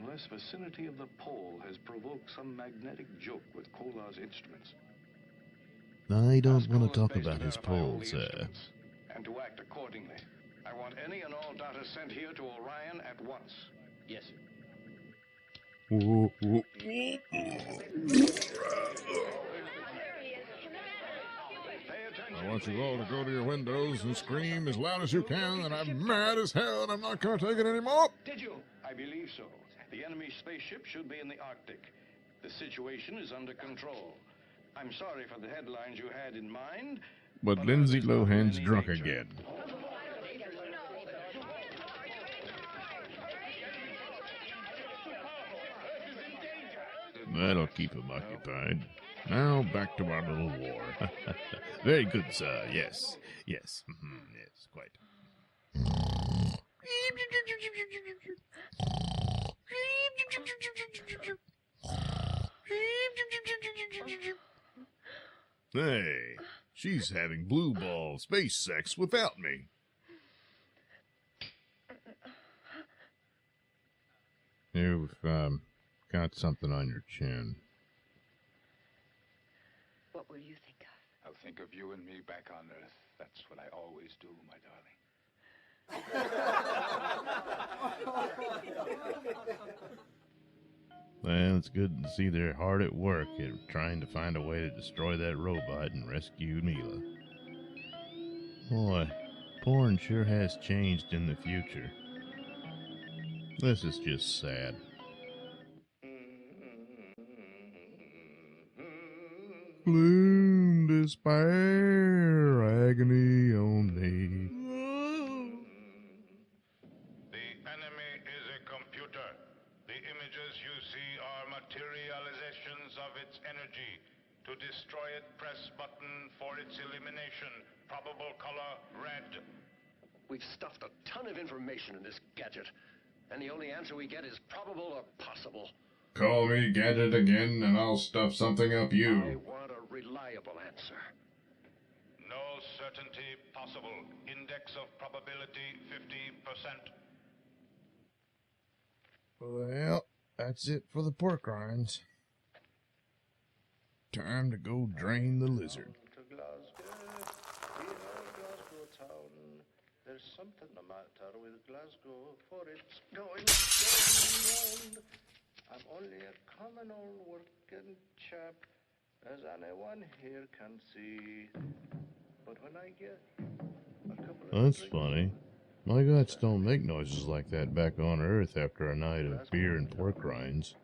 unless vicinity of the pole has provoked some magnetic joke with Kolar's instruments. I don't Ask want to Kolar's talk base about his verify all the polls, sir. instruments and to act accordingly. I want any and all data sent here to Orion at once. Yes, sir. I want you all to go to your windows and scream as loud as you can that I'm mad as hell and I'm not going to take it anymore. Did you? I believe so. The enemy spaceship should be in the Arctic. The situation is under control. I'm sorry for the headlines you had in mind. But Lindsay Lohan's any drunk nature. again. That'll keep him occupied. Now back to our little war. Very good, sir. Yes. Yes. Yes, quite. Hey, she's having blue ball space sex without me. You've got something on your chin. What will you think of? I'll think of you and me back on Earth. That's what I always do, my darling. Well, it's good to see they're hard at work at trying to find a way to destroy that robot and rescue Mila. Boy, porn sure has changed in the future. This is just sad. Gloom, despair, agony on me. The enemy is a computer. The images you see are materializations of its energy. To destroy it, press button for its elimination. Probable color, red. We've stuffed a ton of information in this gadget, and the only answer we get is probable or possible. Call me Gadget again and I'll stuff something up I you. want a reliable answer. No certainty possible. Index of probability 50%. Well, that's it for the pork rinds. Time to go drain the lizard. To Glasgow, dear Glasgow town. There's something the matter with Glasgow, for it's going round. I'm only a common old working chap, as anyone here can see. But when I get a couple of That's drinks- funny. My guts don't make noises like that back on Earth after a night of beer and pork rinds.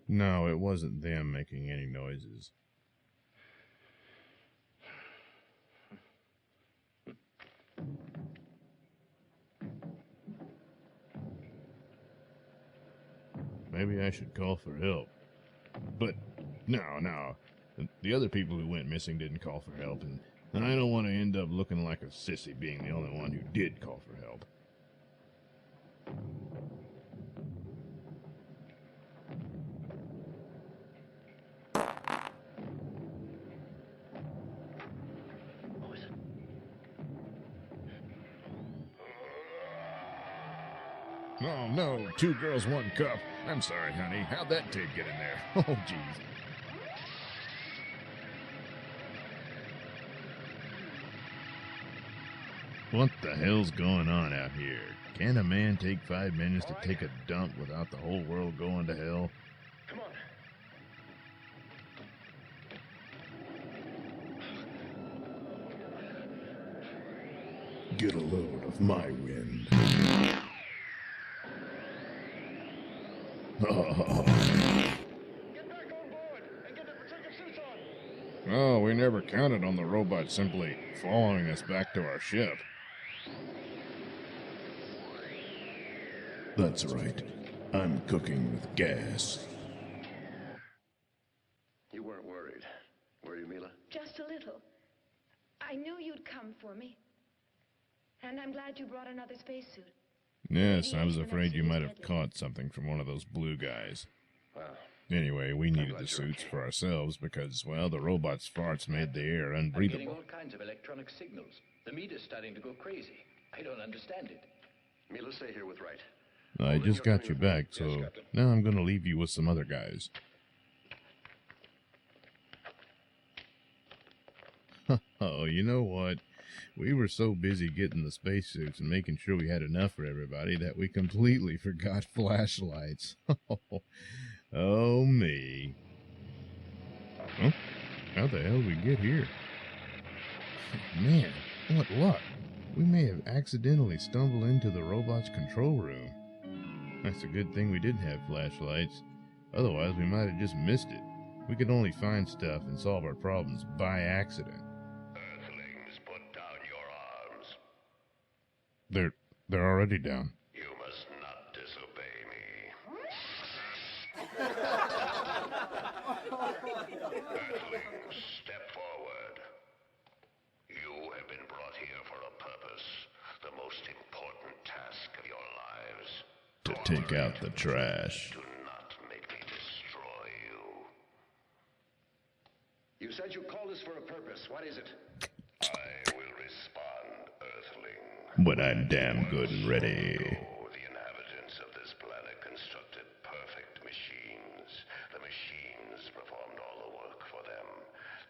No, it wasn't them making any noises. Maybe I should call for help. But, no. The other people who went missing didn't call for help, and I don't want to end up looking like a sissy being the only one who did call for help. Oh no, 2 girls, 1 cup. I'm sorry, honey. How'd that tape get in there? Oh, jeez. What the hell's going on out here? Can a man take 5 minutes to take a dump without the whole world going to hell? Come on. Get a load of my wind. Get back on board and get the protective suits on. Oh, we never counted on the robot simply following us back to our ship. That's right. I'm cooking with gas. You weren't worried, were you, Mila? Just a little. I knew you'd come for me. And I'm glad you brought another spacesuit. Yes, I was afraid you might have caught something from one of those blue guys. Well, Anyway, we needed the suits for ourselves because, well, the robot's farts made the air I'm getting unbreathable. all kinds of electronic signals. The meter's starting to go crazy. I don't understand it. Mila, stay here with Wright. I just got you back, so now I'm going to leave you with some other guys. Oh, you know what? We were so busy getting the spacesuits and making sure we had enough for everybody that we completely forgot flashlights. Oh, me. Huh? How the hell did we get here? Man, what luck. We may have accidentally stumbled into the robot's control room. That's a good thing we didn't have flashlights. Otherwise, we might have just missed it. We could only find stuff and solve our problems by accident. Earthlings, put down your arms. They're already down. You must not disobey me. Earthlings, step forward. You have been brought here for a purpose, the most important task of your lives. To take out the trash. Do not make me destroy you. You said you called us for a purpose. What is it? I will respond, Earthling. But I'm damn good and ready. The inhabitants of this planet constructed perfect machines. The machines performed all the work for them.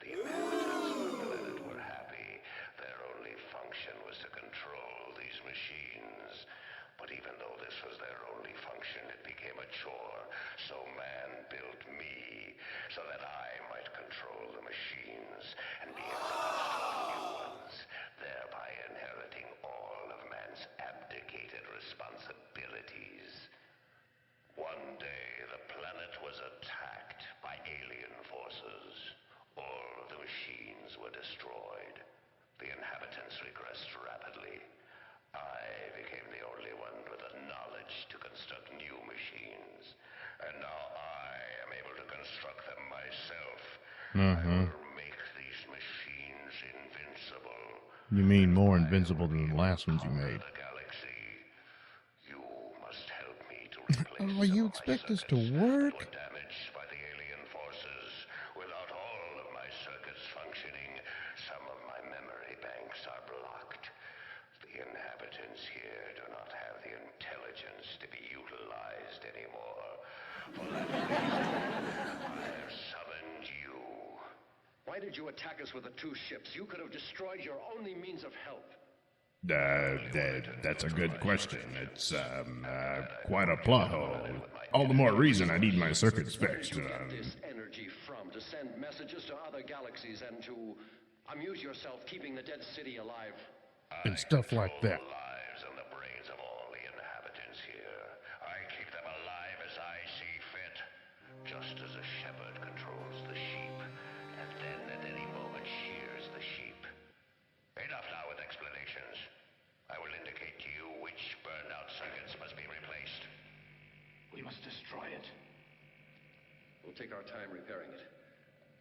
The inhabitants of the planet were happy. Their only function was to control these machines. But even though this was their only function, it became a chore. So man built me so that I might control the machines and be able to construct new ones, thereby inheriting all of man's abdicated responsibilities. One day, the planet was attacked by alien forces. All of the machines were destroyed. The inhabitants regressed rapidly. I became the only one with the knowledge to construct new machines. And now I am able to construct them myself. I will make these machines invincible. You mean more invincible than the last ones you made? The galaxy. You must help me to replace Oh, you expect this to work? were damaged by the alien forces. Without all of my circuits functioning, some of my memory banks are blocked. The inhabitants here do not have the intelligence to be utilized anymore. For that reason, I have summoned you. Why did you attack us with the two ships? You could have destroyed your only means of help. That's a good question. It's quite a plot hole. All the more reason I need my circuits fixed. Where did you get this energy from to send messages to other galaxies and to amuse yourself keeping the dead city alive? And stuff like that. Lives and the brains of all the inhabitants here. I keep them alive as I see fit, just as a shepherd controls the sheep, and then at any moment shears the sheep. Enough now with explanations. I will indicate to you which burned-out circuits must be replaced. We must destroy it. We'll take our time repairing it.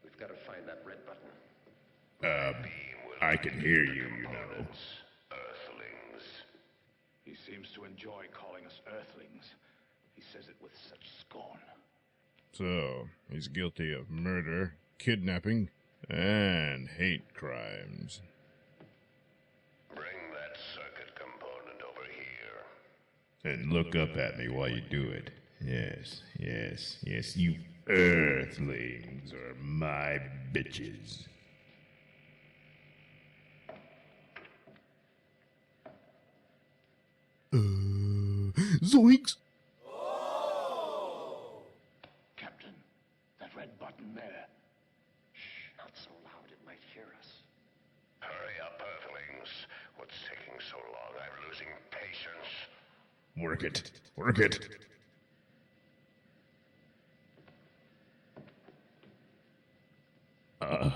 We've got to find that red button. I can hear you, you know. Earthlings. He seems to enjoy calling us Earthlings. He says it with such scorn. So, he's guilty of murder, kidnapping, and hate crimes. Bring that circuit component over here. And look up at me while you do it. Yes, yes, yes, you Earthlings are my bitches. Zoinks! Captain, that red button there. Shh, not so loud, it might hear us. Hurry up, Earthlings. What's taking so long? I'm losing patience. Work it. Work it. Yeah.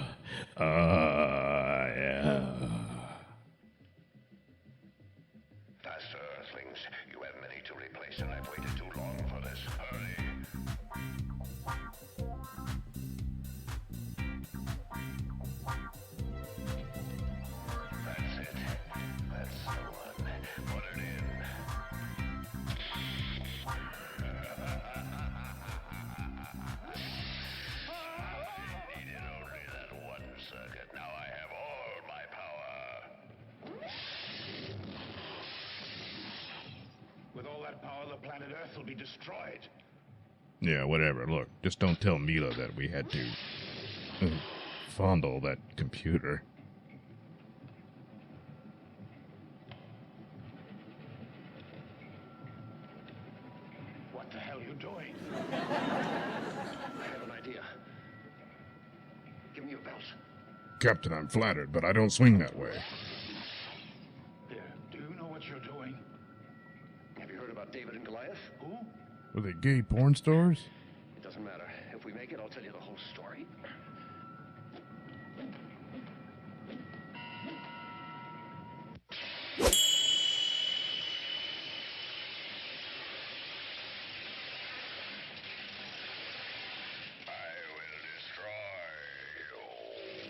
Faster, Earthlings. You have many to replace, and I've waited too long for this. Hurry. That's it. That's the one. Put it in. or the planet Earth will be destroyed. Yeah, whatever. Look, just don't tell Mila that we had to fondle that computer. What the hell are you doing? I have an idea. Give me your belt. Captain, I'm flattered, but I don't swing that way. Here, do you know what you're doing? Have you heard about David and Goliath? Who? Were they gay porn stars? It doesn't matter. If we make it, I'll tell you the whole story.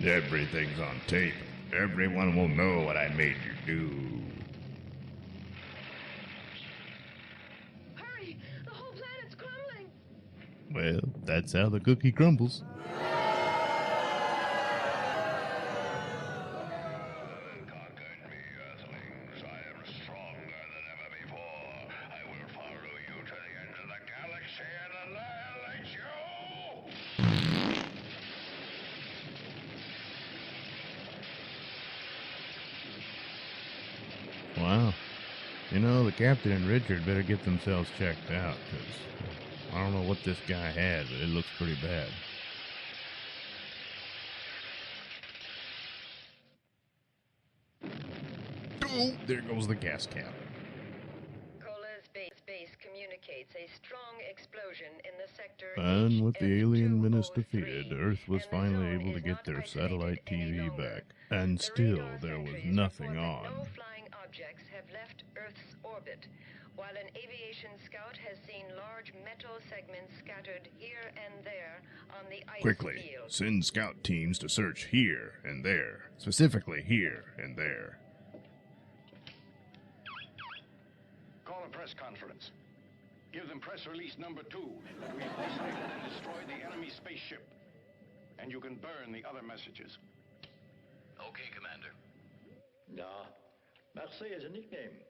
Everything's on tape. Everyone will know what I made you do. Hurry! The whole planet's crumbling! Well, that's how the cookie crumbles. Conquered me, Earthlings. I am stronger than ever before. I will follow you to the end of the galaxy and annihilate you! Wow. You know, the captain and Richard better get themselves checked out, because I don't know what this guy had, but it looks pretty bad. Oh, there goes the gas cap. Cola's base communicates a strong explosion in the sector. And with the alien menace defeated, Earth was finally able to get their satellite TV back. And still, there was nothing on. No flying objects have left Earth's orbit, while an aviation scout has seen large metal segments scattered here and there on the ice Quickly, field. send scout teams to search here and there. Specifically here and there. Call a press conference. Give them press release number 2, that we've isolated and destroyed the enemy spaceship. And you can burn the other messages. Okay, Commander. Nah, Marseille is a nickname.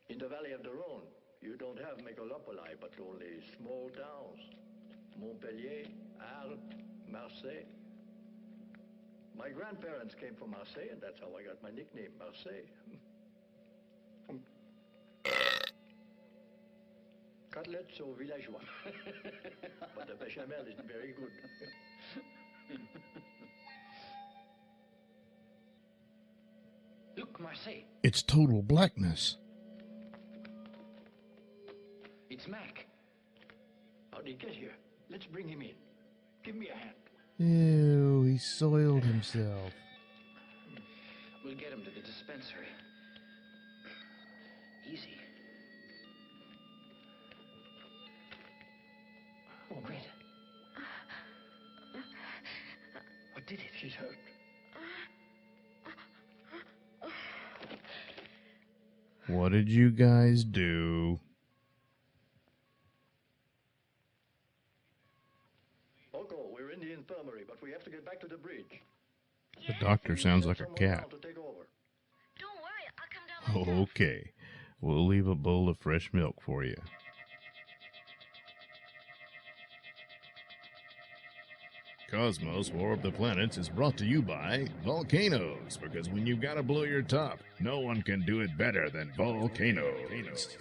In the Valley of the Rhone, you don't have megalopoli, but only small towns. Montpellier, Arles, Marseille. My grandparents came from Marseille, and that's how I got my nickname, Marseille. Cutlets au villageois. But the bechamel isn't very good. Look, Marseille. It's total blackness. It's Mac. How'd he get here? Let's bring him in. Give me a hand. Ew, he soiled himself. We'll get him to the dispensary. Easy. Oh, great. What did it? She's hurt. What did you guys do? Oko, we're in the infirmary, but we have to get back to the bridge. The doctor sounds like a cat. To take over. Don't worry, I'll come down. Okay, we'll leave a bowl of fresh milk for you. Cosmos, War of the Planets, is brought to you by volcanoes, because when you gotta blow your top, no one can do it better than volcanoes.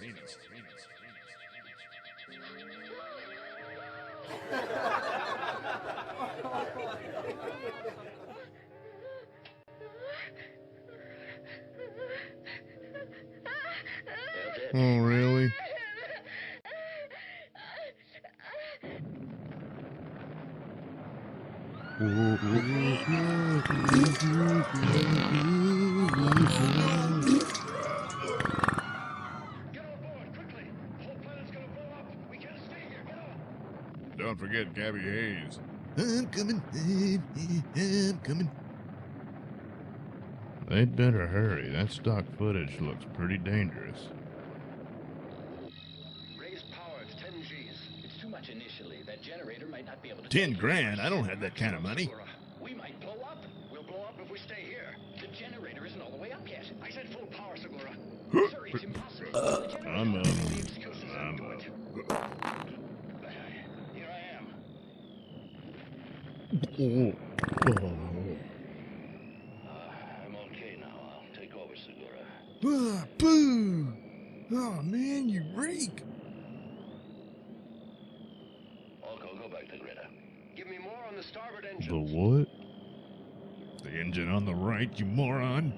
Oh, really? Don't forget Gabby Hayes. I'm coming. I'm coming. They'd better hurry. That stock footage looks pretty dangerous. Raise power to 10 Gs. It's too much initially. That generator might not be able to... 10 grand? I don't have that kind of money. We might blow up. We'll blow up if we stay here. The generator isn't all the way up yet. I said full power, Segura. Sir, it's impossible. The generator I'm okay now. I'll take over, Segura. Ah, boo! Oh, man, you reek! Orko, go back to Greta. Give me more on the starboard engine. The what? The engine on the right, you moron!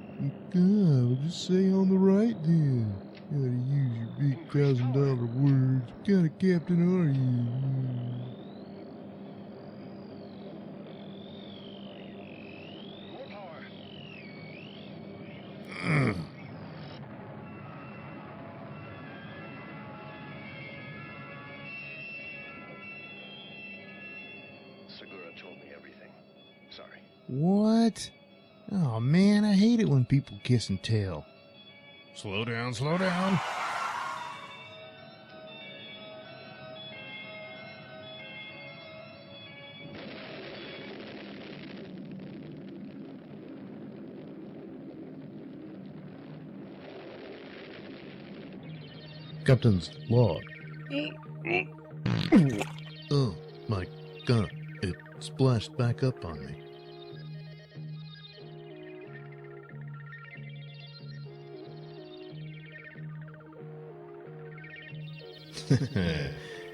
God, well, just say on the right then. Gotta use your big $1,000 words. What kind of captain are you? More power. Segura told me everything. Sorry. What? Oh, man, I hate it when people kiss and tell. Slow down, slow down. Captain's log. Oh, my God. It splashed back up on me.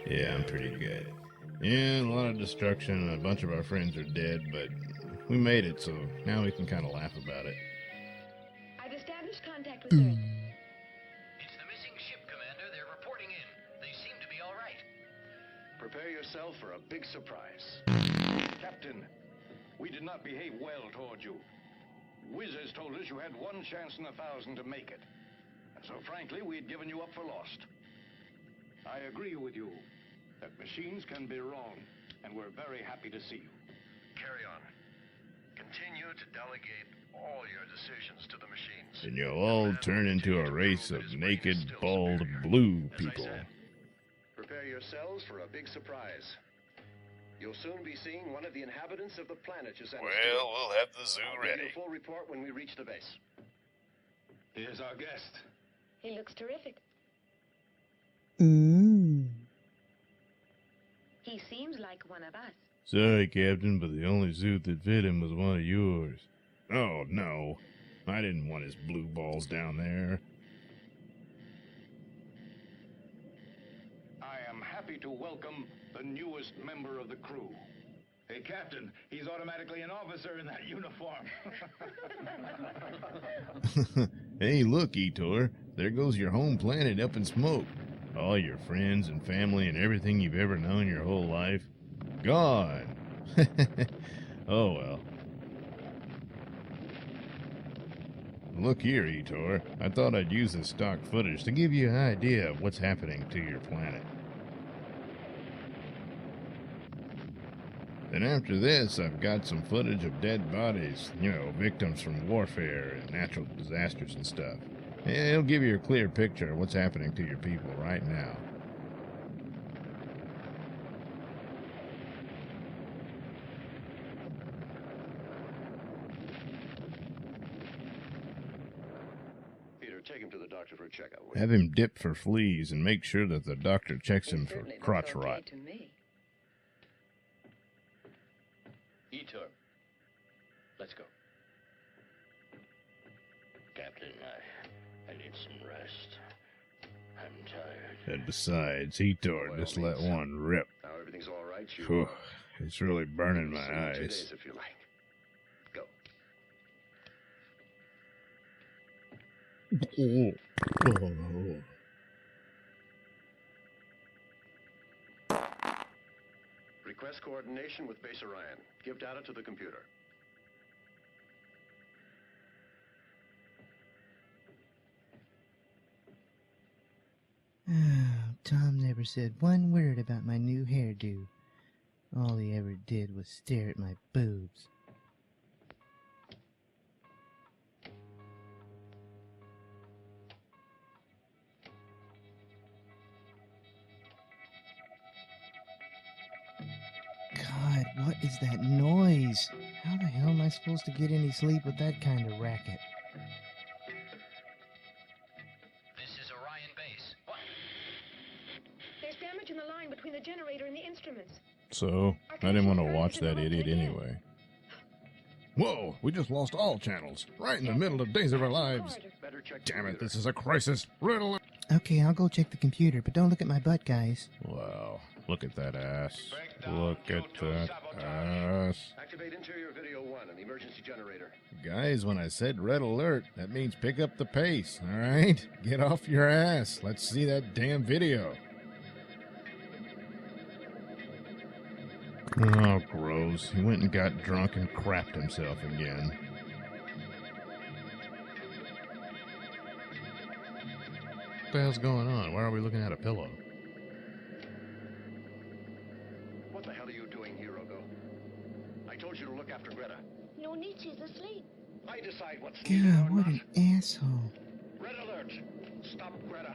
Yeah, I'm pretty good. Yeah, a lot of destruction and a bunch of our friends are dead, but we made it, so now we can kind of laugh about it. I've established contact with Earth. It's the missing ship, Commander. They're reporting in. They seem to be all right. Prepare yourself for a big surprise. Captain, we did not behave well toward you. Wizards told us you had one chance in 1,000 to make it. And so frankly, we had given you up for lost. I agree with you that machines can be wrong, and we're very happy to see you. Carry on. Continue to delegate all your decisions to the machines. And you'll all turn into a race of naked, bald, blue people. Prepare yourselves for a big surprise. You'll soon be seeing one of the inhabitants of the planet you sent us to. Well, we'll have the zoo I'll give you ready. a full report when we reach the base. Here's our guest. He looks terrific. He seems like one of us. Sorry, Captain, but the only suit that fit him was one of yours. Oh, no. I didn't want his blue balls down there. I am happy to welcome the newest member of the crew. Hey, Captain, he's automatically an officer in that uniform. Hey, look, Etor. There goes your home planet up in smoke. All your friends and family and everything you've ever known your whole life. Gone. Oh, well. Look here, Etor. I thought I'd use this stock footage to give you an idea of what's happening to your planet. Then after this, I've got some footage of dead bodies, you know, victims from warfare and natural disasters and stuff. It'll give you a clear picture of what's happening to your people right now. Peter, take him to the doctor for a checkup. Have him dip for fleas and make sure that the doctor checks him for crotch rot. To me. Etor, let's go. Captain, I need some rest. I'm tired. And besides, Etor just let one rip. Now everything's all right. Whew, it's really burning my See you in 2 eyes. days if you like. Go. Request coordination with Base Orion. Give data to the computer. Tom never said one word about my new hairdo. All he ever did was stare at my boobs. God, what is that noise? How the hell am I supposed to get any sleep with that kind of racket? This is Orion Base. What? There's damage in the line between the generator and the instruments. So, I didn't want to watch that idiot anyway. Whoa, we just lost all channels, right in the middle of Days of Our Lives. Damn it, this is a crisis. Red alert. Okay, I'll go check the computer, but don't look at my butt, guys. Wow, look at that ass. Look at that ass. Activate interior video 1 and the emergency generator. Guys, when I said red alert, that means pick up the pace, alright? Get off your ass. Let's see that damn video. Oh, gross. He went and got drunk and crapped himself again. What the hell's going on? Why are we looking at a pillow? What the hell are you doing, Hirogo? I told you to look after Greta. No need, she's asleep. I decide what's God, needed or what not. an asshole. Red alert! Stop Greta.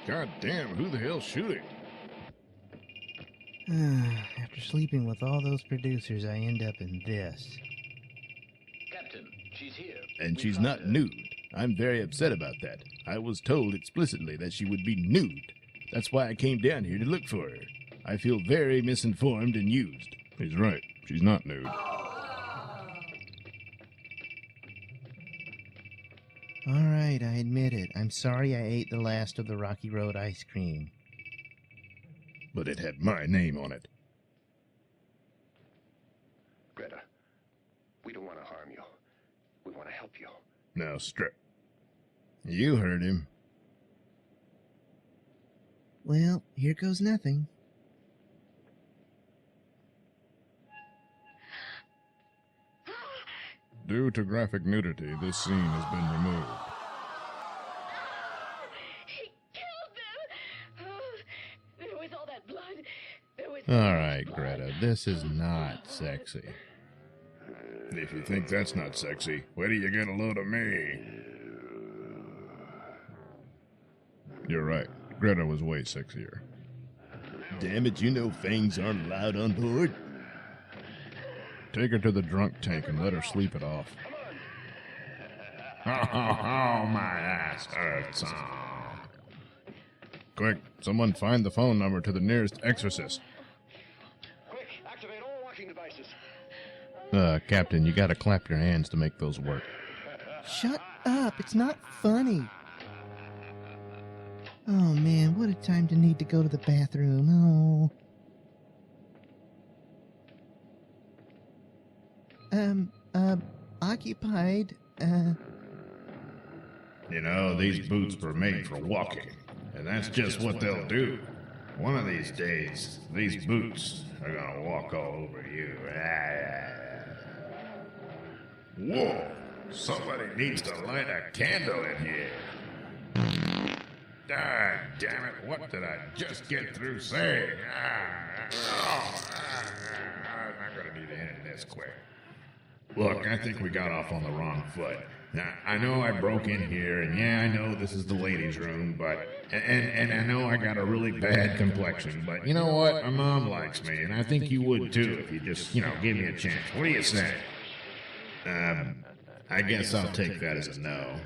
God damn, who the hell's shooting? After sleeping with all those producers, I end up in this. Captain, she's here. And she's not nude. I'm very upset about that. I was told explicitly that she would be nude. That's why I came down here to look for her. I feel very misinformed and used. He's right. She's not nude. Alright, I admit it. I'm sorry I ate the last of the Rocky Road ice cream. But it had my name on it. Greta, we don't want to harm you. We want to help you. Now, strip. You heard him. Well, here goes nothing. Due to graphic nudity, this scene has been removed. He killed them! Oh, there was all that blood. There was... Alright, Greta, this is not sexy. If you think that's not sexy, wait till you get a load of me. You're right. Greta was way sexier. Damn it, you know fangs aren't allowed on board. Take her to the drunk tank and let her sleep it off. Oh, my ass hurts. Quick, someone find the phone number to the nearest exorcist. Quick, activate all locking devices. Captain, you gotta clap your hands to make those work. Shut up, it's not funny. Oh man, what a time to need to go to the bathroom. Occupied, You know, these boots were made for walking, and that's just what they'll do. One of these days, these boots are gonna walk all over you. Whoa! Somebody needs to light a candle in here. Ah, damn it, what did I just get through saying? I'm gonna need to end this quick. Look, I think we got off on the wrong foot. Now, I know I broke in here, and yeah, I know this is the ladies' room, but... And I know I got a really bad complexion, but you know what? My mom likes me, and I think you would too if you just, give me a chance. What do you say? I guess I'll take that as a no.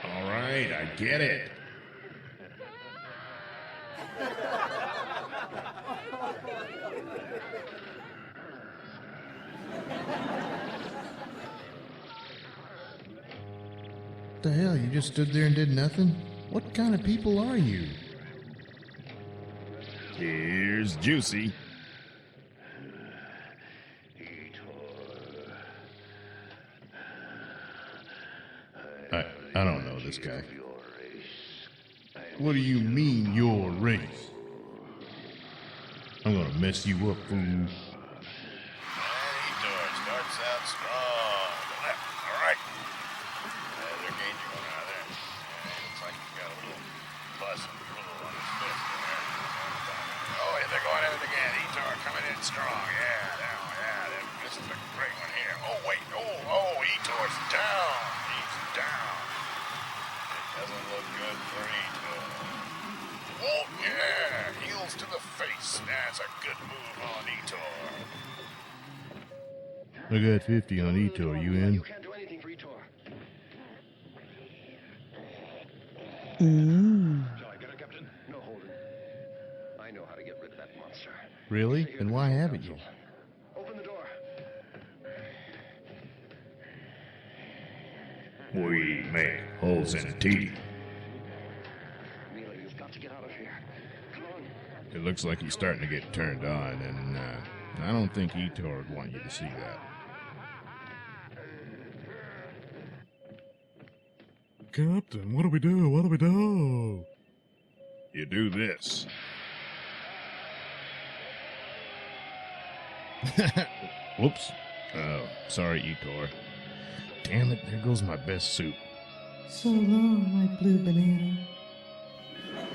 All right, I get it. What the hell, you just stood there and did nothing? What kind of people are you? Here's Juicy. I don't know this guy. What do you mean, your race? I'm gonna mess you up, fool. Starts out strong. Left. All right. There's our gauge going out there. Looks like he's got a little bus and poodle on his fist there. Oh, yeah, they're going at it again. Etor coming in strong. This is a great one here. Oh, wait. Oh, Etor's down. He's down. It doesn't look good for Etor. Oh, yeah. Heels to the face. That's a good move on Etor. I got 50 on Etor. You in? You can't do anything for Etor. Ooh. Shall I get her, Captain? No, hold it. Really? Then why haven't you? Open the door. We make holes in teeth. Mila, you've got to get out of here. Come on. It looks like he's starting to get turned on, and I don't think Etor would want you to see that. Captain, what do we do? What do we do? You do this. Whoops. Oh, sorry, Etor. Damn it, there goes my best suit. So long, my blue banana. I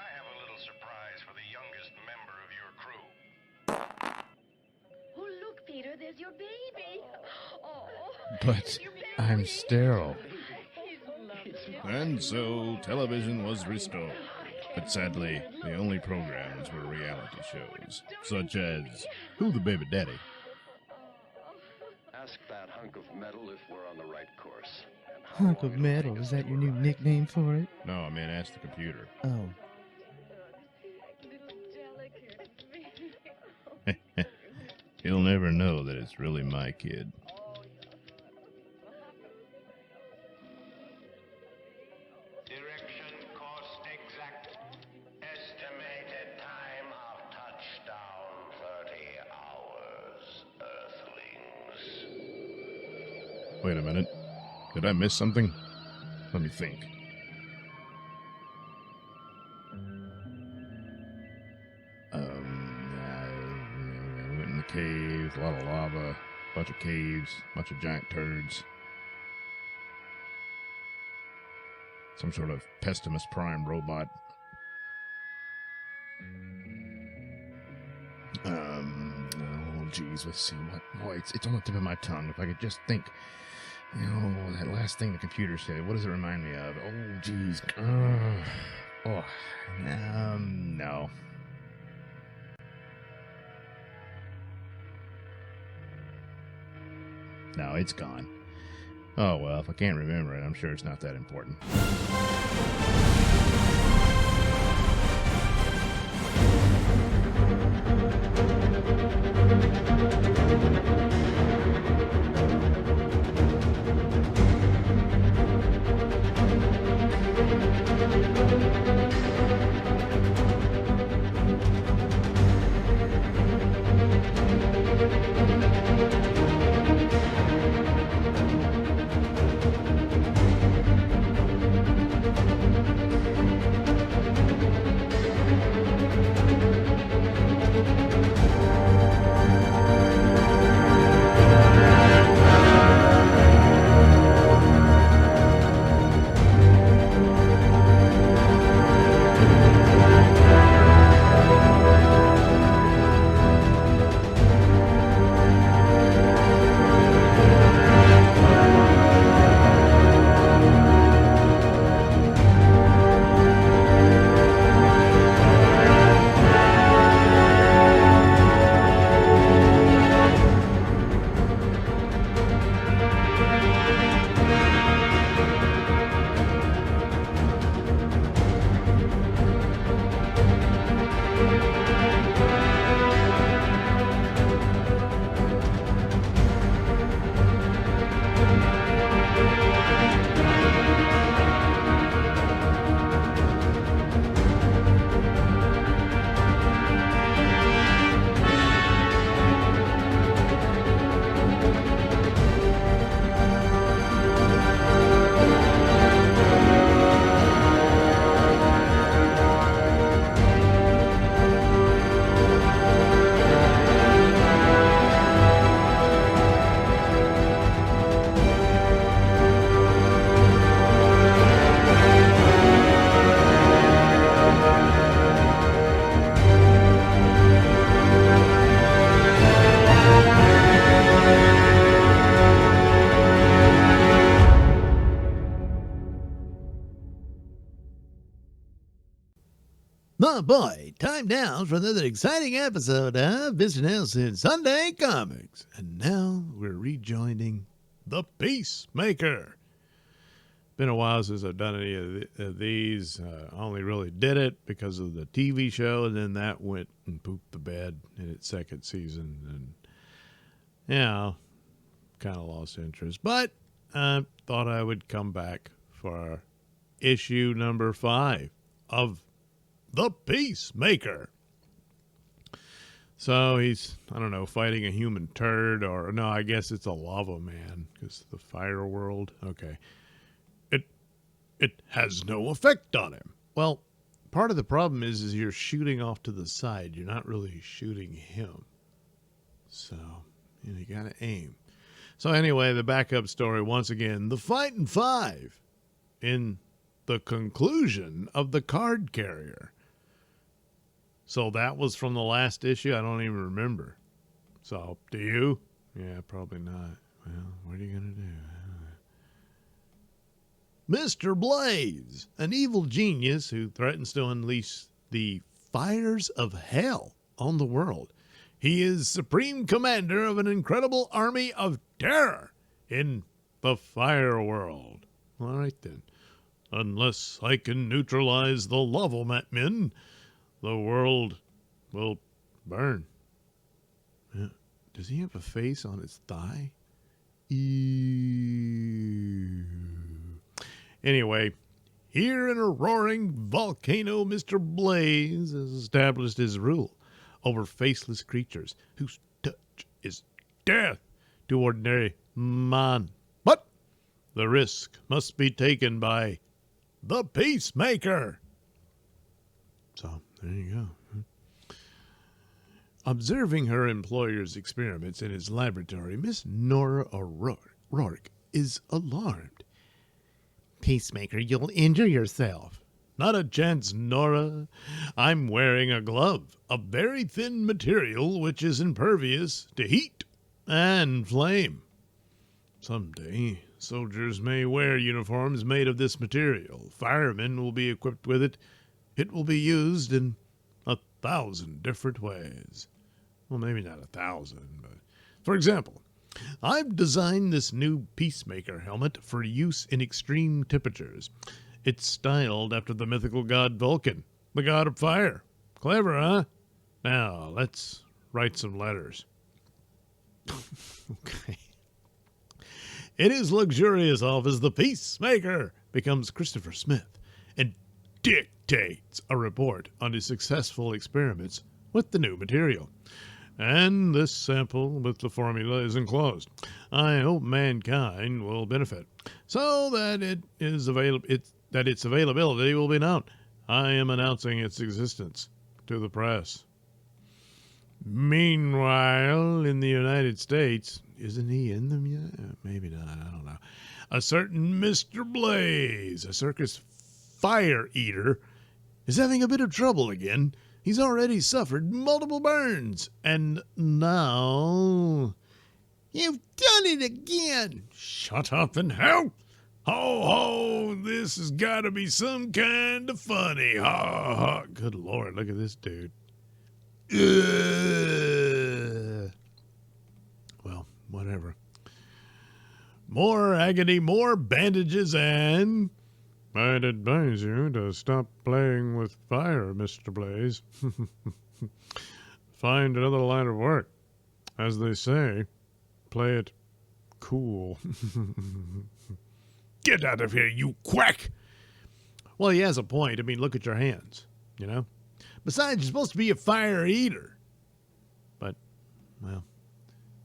have a little surprise for the youngest member of your crew. Oh, look, Peter, there's your baby. Oh. But I'm sterile. He's lovely. And so, television was restored. But sadly, the only programs were reality shows, such as Who the Baby Daddy? Ask that hunk of metal if we're on the right course. Hunk of metal, is that your new nickname for it? No, I mean, ask the computer. Oh. He'll never know that it's really my kid. Direction, course exact. Estimated time of touchdown 30 hours, Earthlings. Wait a minute. Did I miss something? Let me think. We went in the cave, a lot of lava, bunch of caves, bunch of giant turds. Some sort of Pestimus Prime robot. Oh, geez, let's see what. Boy, it's on the tip of my tongue. If I could just think. You know, that last thing the computer said, what does it remind me of? Oh, geez. No. No, it's gone. Oh, well, if I can't remember it, I'm sure it's not that important. Oh boy, time now for another exciting episode of Mr Nailsin Sunday Comics. And now we're rejoining The Peacemaker. been a while since I've done any of these. I only really did it because of the TV show, and then that went and pooped the bed in its second season. And, kind of lost interest. But I thought I would come back for issue number 5 of The Peacemaker. So he's, I don't know, fighting a human turd, or no, I guess it's a lava man, because the fire world. Okay. It has no effect on him. Well, part of the problem is you're shooting off to the side. You're not really shooting him. So, you got to aim. So anyway, the backup story, once again, the Fightin' Five in the conclusion of The Card Carrier. So that was from the last issue? I don't even remember. So, do you? Yeah, probably not. Well, what are you going to do? Mr. Blaze, an evil genius who threatens to unleash the fires of hell on the world. He is supreme commander of an incredible army of terror in the fire world. All right, then. Unless I can neutralize the lava men, the world will burn. Yeah. Does he have a face on his thigh? Ew. Anyway, here in a roaring volcano, Mr. Blaze has established his rule over faceless creatures whose touch is death to ordinary man. But the risk must be taken by the Peacemaker. So, there you go. Observing her employer's experiments in his laboratory, Miss Nora O'Rourke is alarmed. Peacemaker, you'll injure yourself. Not a chance, Nora. I'm wearing a glove, a very thin material which is impervious to heat and flame. Someday, soldiers may wear uniforms made of this material. Firemen will be equipped with it. It will be used in 1,000 different ways. Well, maybe not 1,000, but for example, I've designed this new Peacemaker helmet for use in extreme temperatures. It's styled after the mythical god Vulcan, the god of fire. Clever, huh? Now, let's write some letters. Okay. In his luxurious office, the Peacemaker becomes Christopher Smith and dictates a report on his successful experiments with the new material. And this sample with the formula is enclosed. I hope mankind will benefit, so that its availability will be known. I am announcing its existence to the press. Meanwhile, in the United States, isn't he in them yet? Maybe not, I don't know. A certain Mr. Blaze, a circus fire eater, is having a bit of trouble again. He's already suffered multiple burns, and now... You've done it again! Shut up and help! Ho, ho, this has got to be some kind of funny. Ha, ha. Good Lord, look at this dude. Ugh. Well, whatever. More agony, more bandages, and... I'd advise you to stop playing with fire, Mr. Blaze. Find another line of work. As they say, play it cool. Get out of here, you quack! Well, he has a point. I mean, look at your hands, you know? Besides, you're supposed to be a fire eater. But, well,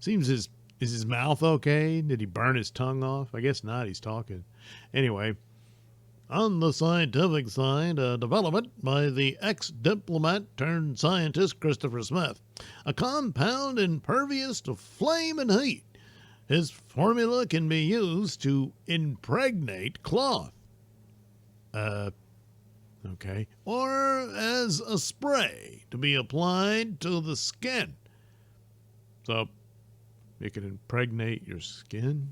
seems is his mouth okay? Did he burn his tongue off? I guess not. He's talking. Anyway... On the scientific side, a development by the ex-diplomat-turned-scientist Christopher Smith, a compound impervious to flame and heat. His formula can be used to impregnate cloth. Okay. Or as a spray to be applied to the skin. So, you can impregnate your skin?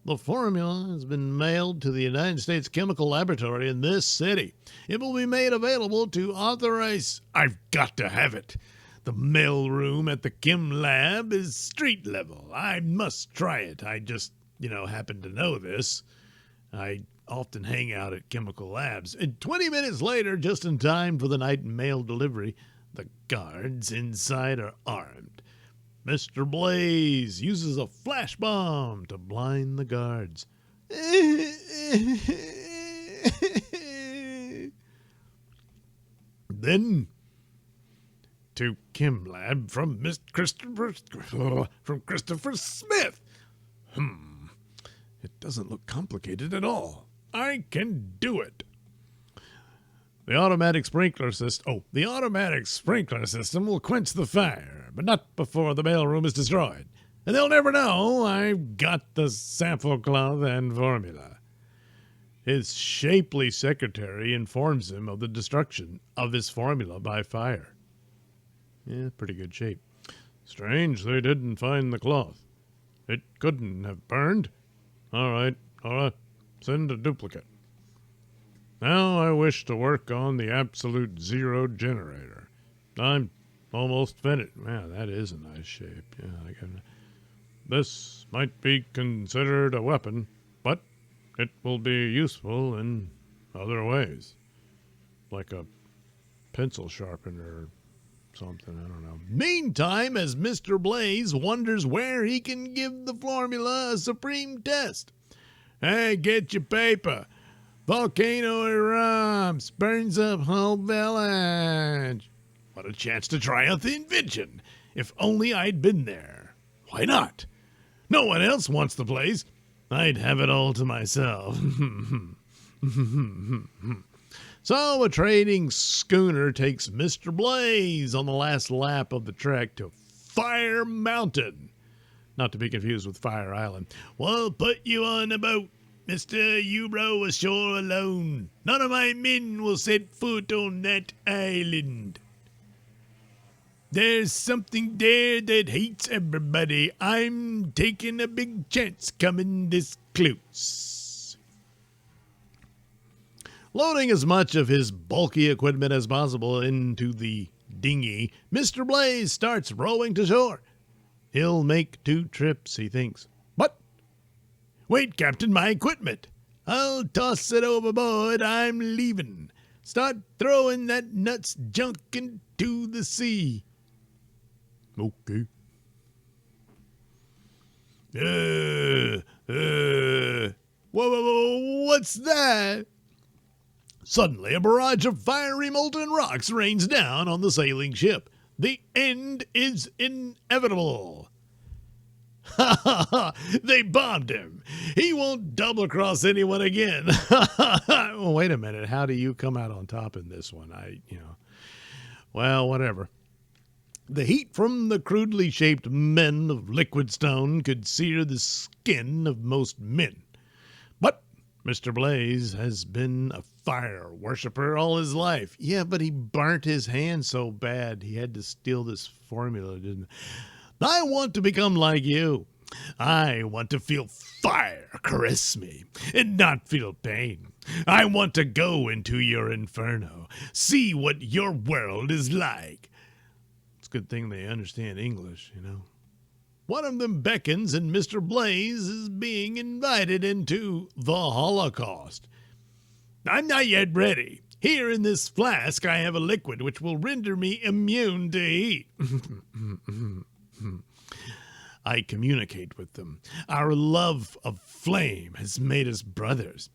The formula has been mailed to the United States Chemical Laboratory in this city. It will be made available to authorize... I've got to have it. The mail room at the Chem Lab is street level. I must try it. I just, happen to know this. I often hang out at chemical labs. And 20 minutes later, just in time for the night mail delivery, the guards inside are armed. Mr. Blaze uses a flash bomb to blind the guards. Then, to Chem Lab from Christopher Smith. It doesn't look complicated at all. I can do it. The automatic sprinkler system will quench the fire, but not before the mailroom is destroyed. And they'll never know I've got the sample cloth and formula. His shapely secretary informs him of the destruction of his formula by fire. Yeah, pretty good shape. Strange they didn't find the cloth. It couldn't have burned. All right. Send a duplicate. Now I wish to work on the absolute zero generator. I'm almost finished. Man, that is a nice shape. Yeah, this might be considered a weapon, but it will be useful in other ways. Like a pencil sharpener or something, I don't know. Meantime, as Mr. Blaze wonders where he can give the formula a supreme test. Hey, get your paper. Volcano erupts, burns up whole village. What a chance to try out the invention. If only I'd been there. Why not? No one else wants the place. I'd have it all to myself. So a trading schooner takes Mr. Blaze on the last lap of the trek to Fire Mountain. Not to be confused with Fire Island. We'll put you on a boat. Mr. You row ashore alone. None of my men will set foot on that island. There's something there that hates everybody. I'm taking a big chance coming this close. Loading as much of his bulky equipment as possible into the dinghy, Mr. Blaze starts rowing to shore. He'll make 2 trips, he thinks. But wait, Captain, my equipment. I'll toss it overboard. I'm leaving. Start throwing that nuts junk into the sea. Okay. Whoa, what's that? Suddenly, a barrage of fiery molten rocks rains down on the sailing ship. The end is inevitable. Ha ha ha! They bombed him. He won't double-cross anyone again. Well, wait a minute. How do you come out on top in this one? Well, whatever. The heat from the crudely shaped men of liquid stone could sear the skin of most men. But Mr. Blaze has been a fire worshiper all his life. Yeah, but he burnt his hand so bad he had to steal this formula, didn't he? I want to become like you. I want to feel fire caress me and not feel pain. I want to go into your inferno, see what your world is like. It's a good thing they understand English, you know. One of them beckons and Mr. Blaze is being invited into the Holocaust. I'm not yet ready. Here in this flask I have a liquid which will render me immune to heat. I communicate with them. Our love of flame has made us brothers.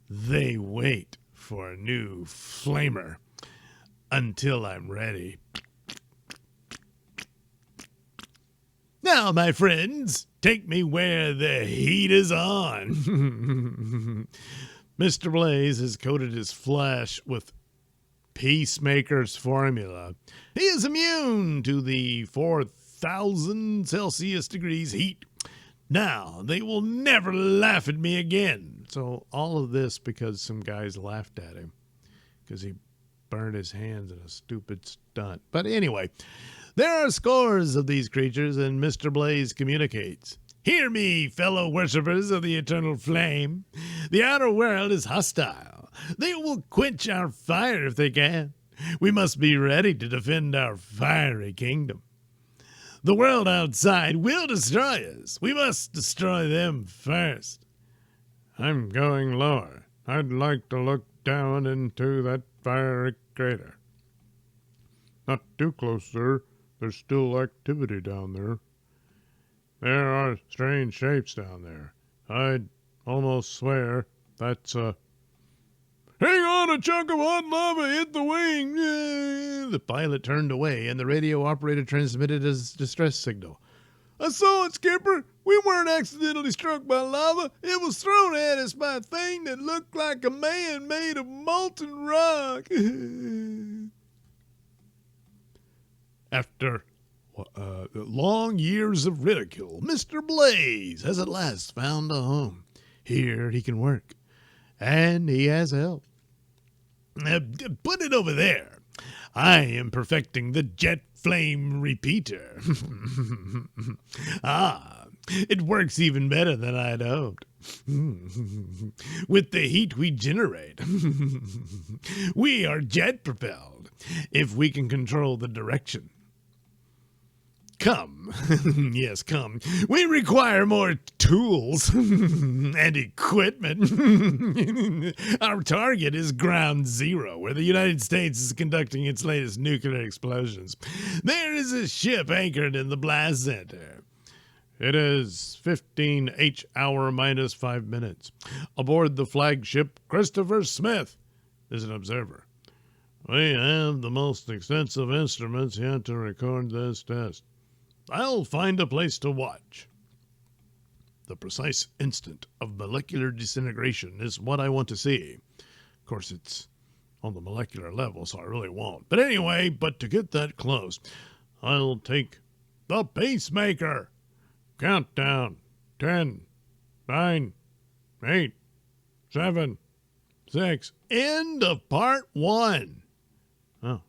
They wait for a new flamer until I'm ready. Now, my friends, take me where the heat is on. Mr. Blaze has coated his flesh with Peacemaker's formula. He is immune to the 4,000 Celsius degrees heat. Now, they will never laugh at me again. So all of this because some guys laughed at him because he burned his hands in a stupid stunt. But anyway, there are scores of these creatures, and Mr. Blaze communicates. Hear me, fellow worshippers of the eternal flame. The outer world is hostile. They will quench our fire if they can. We must be ready to defend our fiery kingdom. The world outside will destroy us. We must destroy them first. I'm going lower. I'd like to look down into that fiery crater. Not too close, sir. There's still activity down there. There are strange shapes down there. I'd almost swear that's a... Hang on, a chunk of hot lava hit the wing. The pilot turned away, and the radio operator transmitted his distress signal. I saw it, Skipper. We weren't accidentally struck by lava. It was thrown at us by a thing that looked like a man made of molten rock. After long years of ridicule, Mr. Blaze has at last found a home. Here he can work, and he has help. Put it over there. I am perfecting the jet flame repeater. It works even better than I'd hoped. With the heat we generate, we are jet propelled if we can control the direction. Come. Yes, come. We require more tools and equipment. Our target is Ground Zero, where the United States is conducting its latest nuclear explosions. There is a ship anchored in the blast center. It is 15 H-hour minus 5 minutes. Aboard the flagship, Christopher Smith is an observer. We have the most extensive instruments yet to record this test. I'll find a place to watch. The precise instant of molecular disintegration is what I want to see. Of course, it's on the molecular level, so I really won't. But anyway, to get that close, I'll take the pacemaker. Countdown. 10, 9, 8, 7, 6. End of part 1. Oh.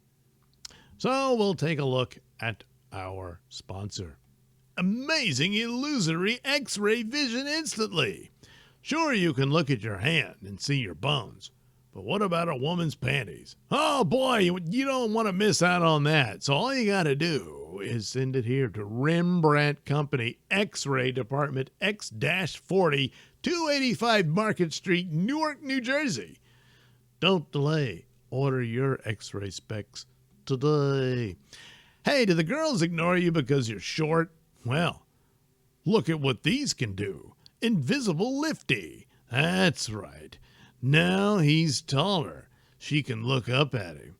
So we'll take a look at our sponsor. Amazing illusory X-ray vision instantly. Sure, you can look at your hand and see your bones, but what about a woman's panties? Oh boy, you don't want to miss out on that. So all you got to do is send it here to Rembrandt Company, X-Ray Department, X-40, 285 Market Street, Newark, New Jersey. Don't delay. Order your X-ray specs today. Hey, do the girls ignore you because you're short? Well, look at what these can do. Invisible Lifty. That's right. Now he's taller. She can look up at him.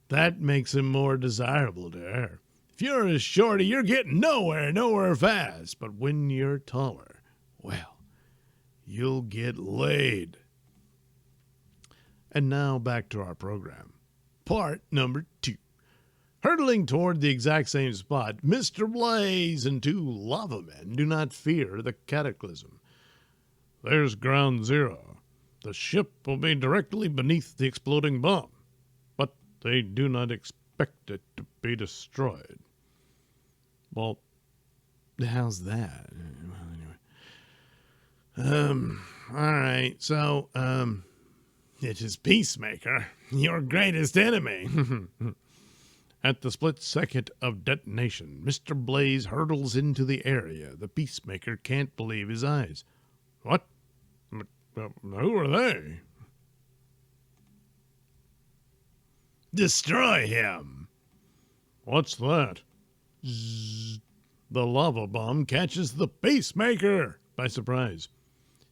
That makes him more desirable to her. If you're a shorty, you're getting nowhere fast. But when you're taller, well, you'll get laid. And now back to our program. Part number 2. Hurtling toward the exact same spot, Mr. Blaze and 2 lava men do not fear the cataclysm. There's Ground Zero. The ship will be directly beneath the exploding bomb, but they do not expect it to be destroyed. Well, how's that? Well, anyway. All right, so, it is Peacemaker, your greatest enemy. At the split second of detonation, Mr. Blaze hurtles into the area. The Peacemaker can't believe his eyes. What? Who are they? Destroy him! What's that? Zzz. The lava bomb catches the Peacemaker by surprise.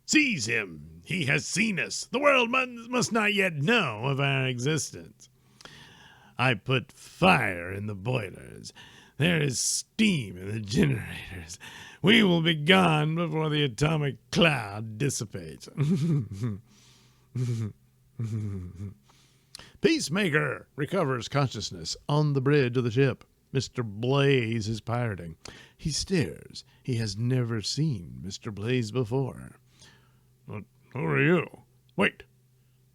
Seize him! He has seen us! The world must not yet know of our existence. I put fire in the boilers. There is steam in the generators. We will be gone before the atomic cloud dissipates. Peacemaker recovers consciousness on the bridge of the ship. Mr. Blaze is pirating. He stares. He has never seen Mr. Blaze before. Who are you? Wait.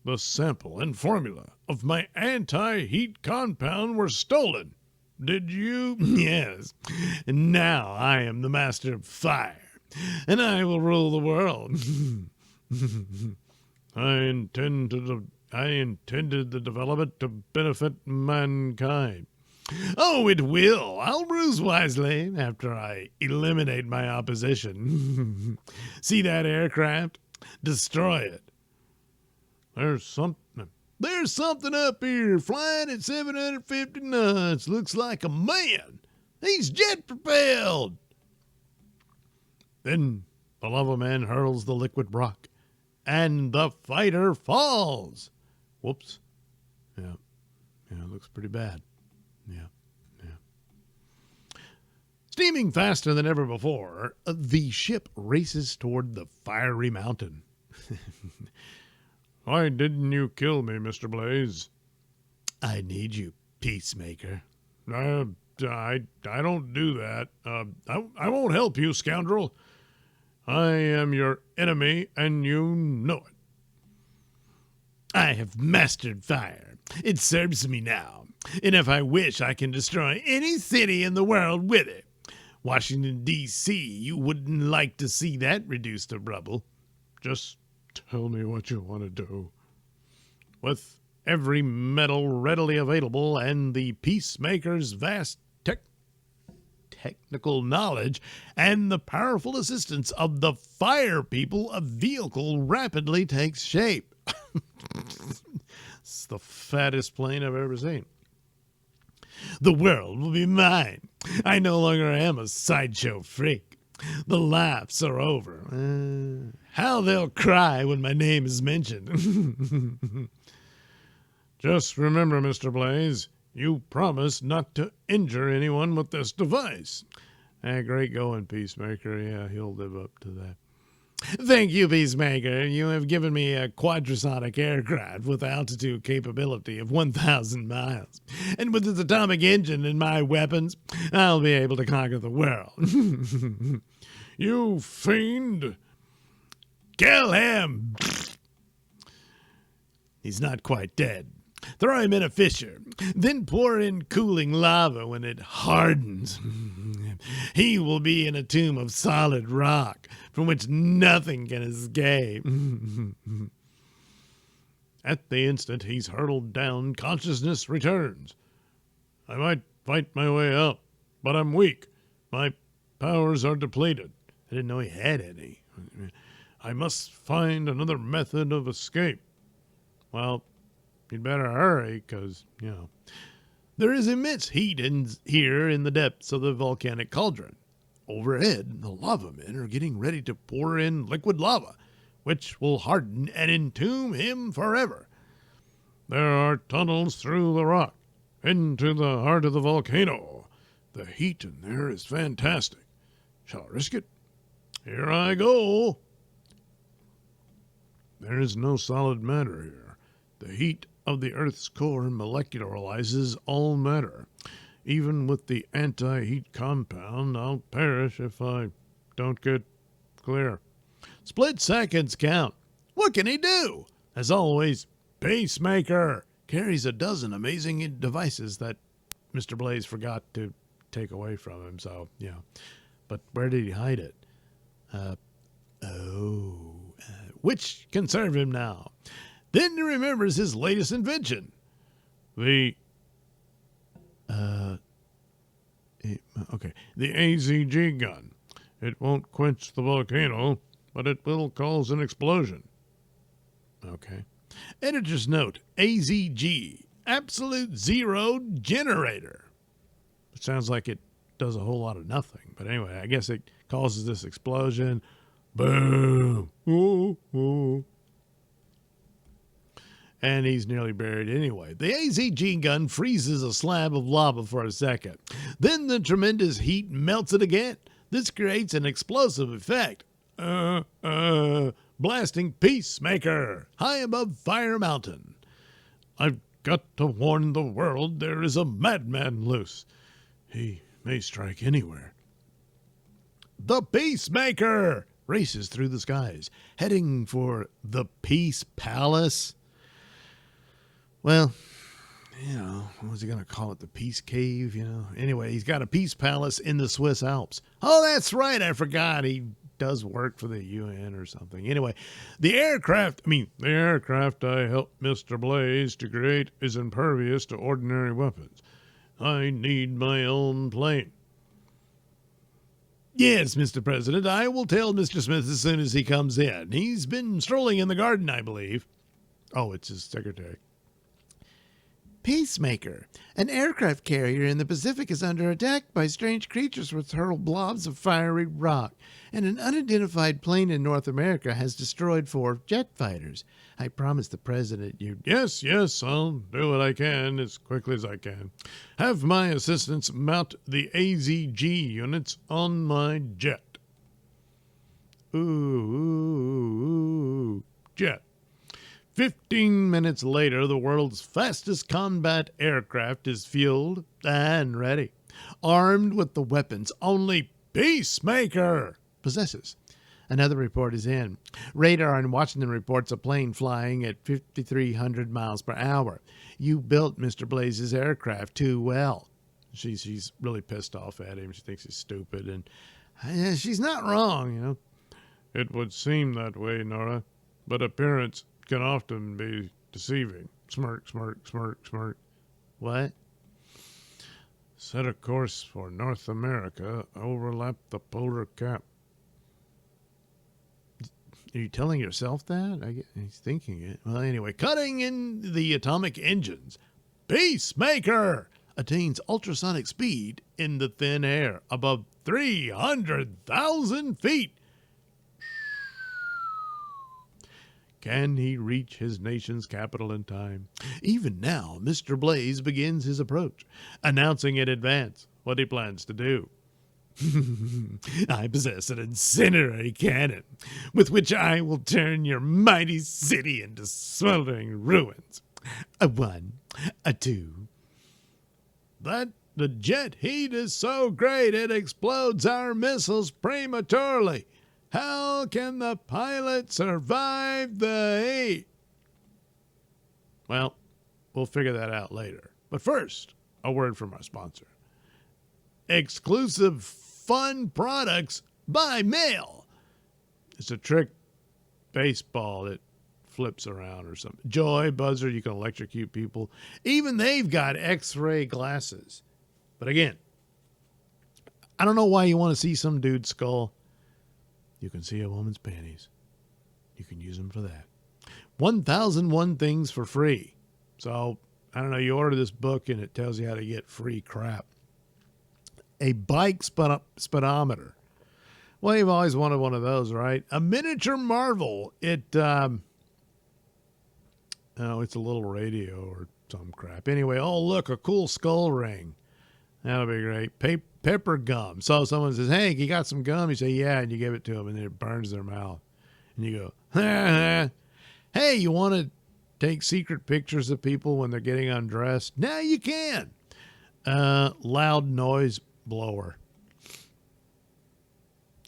The sample and formula of my anti-heat compound were stolen. Did you? Yes. And now I am the master of fire, and I will rule the world. I intended the development to benefit mankind. Oh, it will. I'll ruse wisely after I eliminate my opposition. See that aircraft? destroy it. There's something up here flying at 750 knots. Looks like a man. He's jet propelled. Then the lava man hurls the liquid rock, and the fighter falls. Whoops. Yeah, it looks pretty bad. Yeah. Steaming faster than ever before, the ship races toward the fiery mountain. Why didn't you kill me, Mr. Blaze? I need you, peacemaker. I don't do that. I won't help you, scoundrel. I am your enemy, and you know it. I have mastered fire. It serves me now. And if I wish, I can destroy any city in the world with it. Washington, D.C., you wouldn't like to see that reduced to rubble. Just tell me what you want to do. With every metal readily available and the Peacemaker's vast technical knowledge and the powerful assistance of the fire people, a vehicle rapidly takes shape. It's the fattest plane I've ever seen. The world will be mine. I no longer am a sideshow freak. The laughs are over. How they'll cry when my name is mentioned. Just remember, Mr. Blaze, you promised not to injure anyone with this device. Great going, Peacemaker. Yeah, he'll live up to that. Thank you, Peacemaker. You have given me a quadrasonic aircraft with altitude capability of 1,000 miles. And with its atomic engine and my weapons, I'll be able to conquer the world. You fiend! Kill him! He's not quite dead. Throw him in a fissure, then pour in cooling lava when it hardens. He will be in a tomb of solid rock from which nothing can escape. At the instant he's hurtled down, consciousness returns. I might fight my way up, but I'm weak. My powers are depleted. I didn't know he had any. I must find another method of escape. Well, you'd better hurry, because, there is immense heat here in the depths of the volcanic cauldron. Overhead, the lava men are getting ready to pour in liquid lava, which will harden and entomb him forever. There are tunnels through the rock, into the heart of the volcano. The heat in there is fantastic. Shall I risk it? Here I go. There is no solid matter here. The heat of the Earth's core molecularizes all matter. Even with the anti-heat compound, I'll perish if I don't get clear. Split seconds count. What can he do? As always, Peacemaker carries a dozen amazing devices that Mr. Blaze forgot to take away from him, so, But where did he hide it? Which can serve him now. Then he remembers his latest invention. The AZG gun. It won't quench the volcano, but it will cause an explosion. Okay. Editor's note, AZG, Absolute Zero Generator. It sounds like it does a whole lot of nothing, but anyway, I guess it causes this explosion. Boom! Ooh, ooh. And he's nearly buried anyway. The AZG gun freezes a slab of lava for a second. Then the tremendous heat melts it again. This creates an explosive effect. Blasting Peacemaker high above Fire Mountain. I've got to warn the world there is a madman loose. He may strike anywhere. The Peacemaker races through the skies, heading for the Peace Palace. Well, what was he going to call it? The Peace Cave, Anyway, he's got a Peace Palace in the Swiss Alps. Oh, that's right. I forgot. He does work for the UN or something. Anyway, the aircraft I helped Mr. Blaze to create is impervious to ordinary weapons. I need my own plane. Yes, Mr. President, I will tell Mr. Smith as soon as he comes in. He's been strolling in the garden, I believe. Oh, it's his secretary. Peacemaker. An aircraft carrier in the Pacific is under attack by strange creatures which hurl blobs of fiery rock, and an unidentified plane in North America has destroyed 4 jet fighters. I promised the president you'd... Yes, I'll do what I can as quickly as I can. Have my assistants mount the AZG units on my jet. Ooh, jet. 15 minutes later, the world's fastest combat aircraft is fueled and ready, armed with the weapons only Peacemaker possesses. Another report is in. Radar in Washington reports a plane flying at 5,300 miles per hour. You built Mr. Blaze's aircraft too well. She's really pissed off at him. She thinks he's stupid, and she's not wrong, you know. It would seem that way, Nora, but appearance can often be deceiving. Smirk, smirk, smirk, smirk. What? Set a course for North America, overlap the polar cap. Are you telling yourself that? He's thinking it. Well, anyway, cutting in the atomic engines. Peacemaker attains ultrasonic speed in the thin air above 300,000 feet. Can he reach his nation's capital in time? Even now, Mr. Blaze begins his approach, announcing in advance what he plans to do. I possess an incendiary cannon, with which I will turn your mighty city into smoldering ruins. A 1, a 2. That the jet heat is so great it explodes our missiles prematurely. How can the pilot survive the heat? Well, we'll figure that out later. But first, a word from our sponsor. Exclusive fun products by mail. It's a trick baseball that flips around or something. Joy buzzer, you can electrocute people. Even they've got X-ray glasses. But again, I don't know why you want to see some dude's skull. You can see a woman's panties. You can use them for that. 1001 things for free. So, I don't know, you order this book and it tells you how to get free crap. A bike speedometer. Well, you've always wanted one of those, right? A miniature marvel. It's a little radio or some crap. Anyway, oh, look, a cool skull ring. That'll be great. Pepper gum. So someone says, hey, you got some gum? You say, yeah, and you give it to them, and then it burns their mouth. And you go, hey, you want to take secret pictures of people when they're getting undressed? Now you can. Loud noise blower.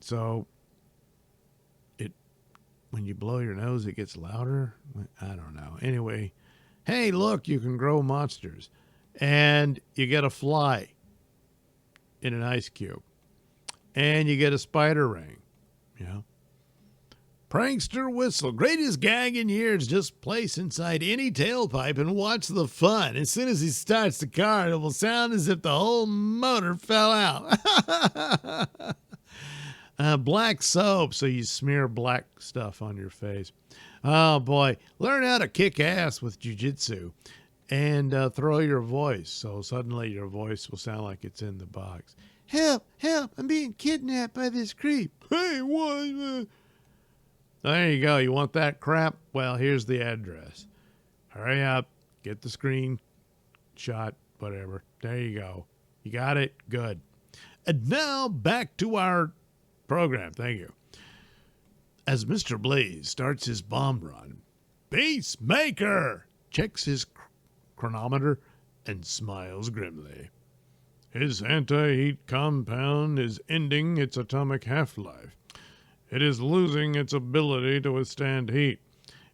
So when you blow your nose, it gets louder? I don't know. Anyway, hey, look, you can grow monsters. And you get a fly in an ice cube. And you get a spider ring. You know? Prankster whistle. Greatest gag in years. Just place inside any tailpipe and watch the fun. As soon as he starts the car, it will sound as if the whole motor fell out. Black soap. So you smear black stuff on your face. Oh, boy. Learn how to kick ass with jiu-jitsu. And throw your voice, so suddenly your voice will sound like it's in the box. Help, help, I'm being kidnapped by this creep. Hey, what? There you go. You want that crap? Well, here's the address. Hurry up. Get the screen shot, whatever. There you go. You got it? Good. And now back to our program. Thank you. As Mr. Blaze starts his bomb run, Peacemaker checks his chronometer and smiles grimly. His anti-heat compound is ending its atomic half-life. It is losing its ability to withstand heat.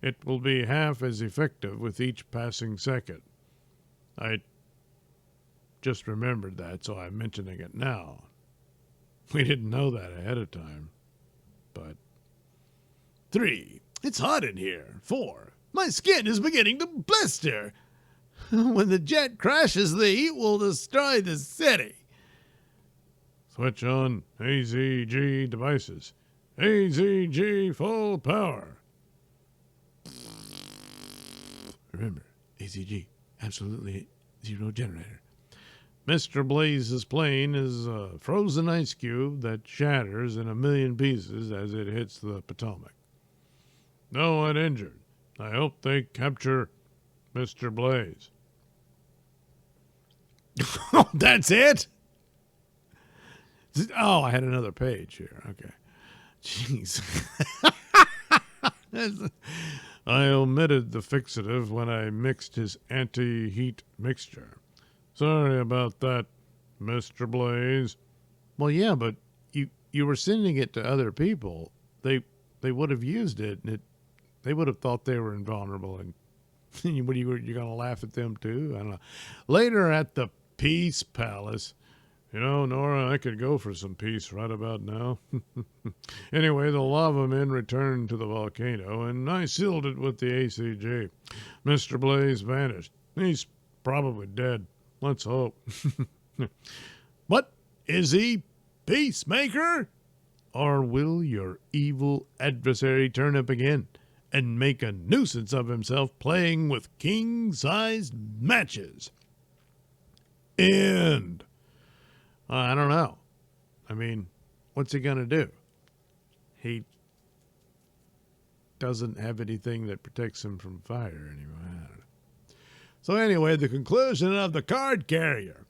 It will be half as effective with each passing second. I just remembered that, so I'm mentioning it now. We didn't know that ahead of time. But 3. It's hot in here. 4. My skin is beginning to blister. When the jet crashes, the heat will destroy the city. Switch on AZG devices. AZG full power. Remember, AZG, absolutely zero generator. Mr. Blaze's plane is a frozen ice cube that shatters in a million pieces as it hits the Potomac. No one injured. I hope they capture Mr. Blaze. That's it? Oh, I had another page here. Okay. Jeez. I omitted the fixative when I mixed his anti-heat mixture. Sorry about that, Mr. Blaze. Well, yeah, but you were sending it to other people. They would have used it, and they would have thought they were invulnerable. And you're going to laugh at them too? I don't know. Later at the Peace Palace, you know, Nora, I could go for some peace right about now. Anyway, the lava men returned to the volcano, and I sealed it with the ACG. Mr. Blaze vanished. He's probably dead. Let's hope. But is he peacemaker? Or will your evil adversary turn up again and make a nuisance of himself playing with king-sized matches? End. I don't know. I mean, what's he going to do? He doesn't have anything that protects him from fire anyway. I don't know. So anyway, the conclusion of the card carrier.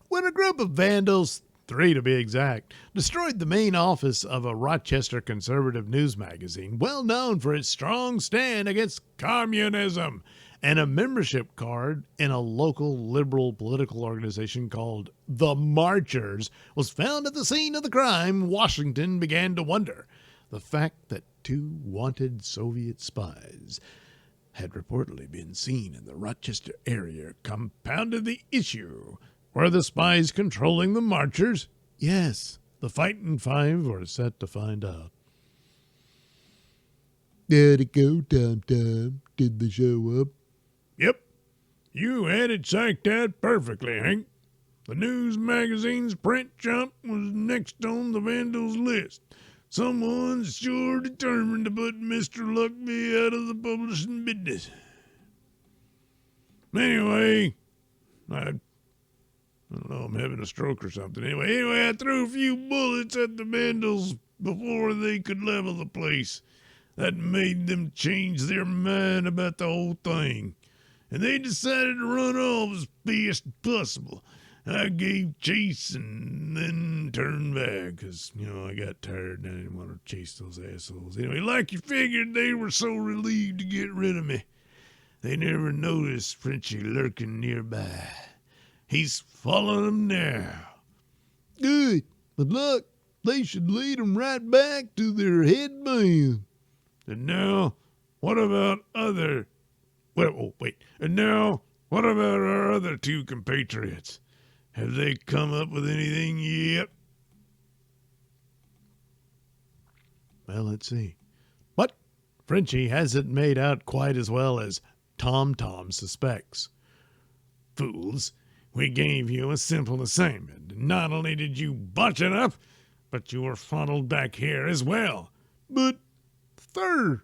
When a group of vandals, 3 to be exact, destroyed the main office of a Rochester conservative news magazine, well known for its strong stand against communism, and a membership card in a local liberal political organization called the Marchers was found at the scene of the crime, Washington began to wonder. The fact that 2 wanted Soviet spies had reportedly been seen in the Rochester area compounded the issue. Were the spies controlling the Marchers? Yes, the Fightin' Five were set to find out. There to go, Tom Tom. Did they show up? Yep. You had it psyched out perfectly, Hank. The news magazine's print jump was next on the vandals' list. Someone's sure determined to put Mr. Luckby out of the publishing business. Anyway, I don't know, I'm having a stroke or something. Anyway, I threw a few bullets at the vandals before they could level the place. That made them change their mind about the whole thing. And they decided to run off as fast as possible. I gave chase and then turned back because, I got tired and I didn't want to chase those assholes. Anyway, like you figured, they were so relieved to get rid of me. They never noticed Frenchie lurking nearby. He's following them now. Good. But look, they should lead them right back to their head man. And now, what about other... And now, what about our other 2 compatriots? Have they come up with anything yet? Well, let's see. But Frenchie hasn't made out quite as well as Tom Tom suspects. Fools, we gave you a simple assignment. Not only did you botch it up, but you were funneled back here as well. But, sir,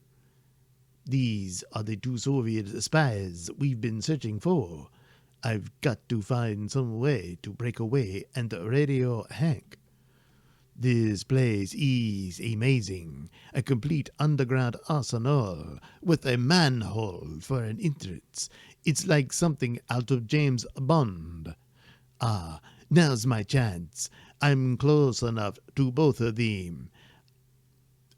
these are the 2 Soviet spies we've been searching for. I've got to find some way to break away and radio Hank. This place is amazing. A complete underground arsenal with a manhole for an entrance. It's like something out of James Bond. Ah, now's my chance. I'm close enough to both of them.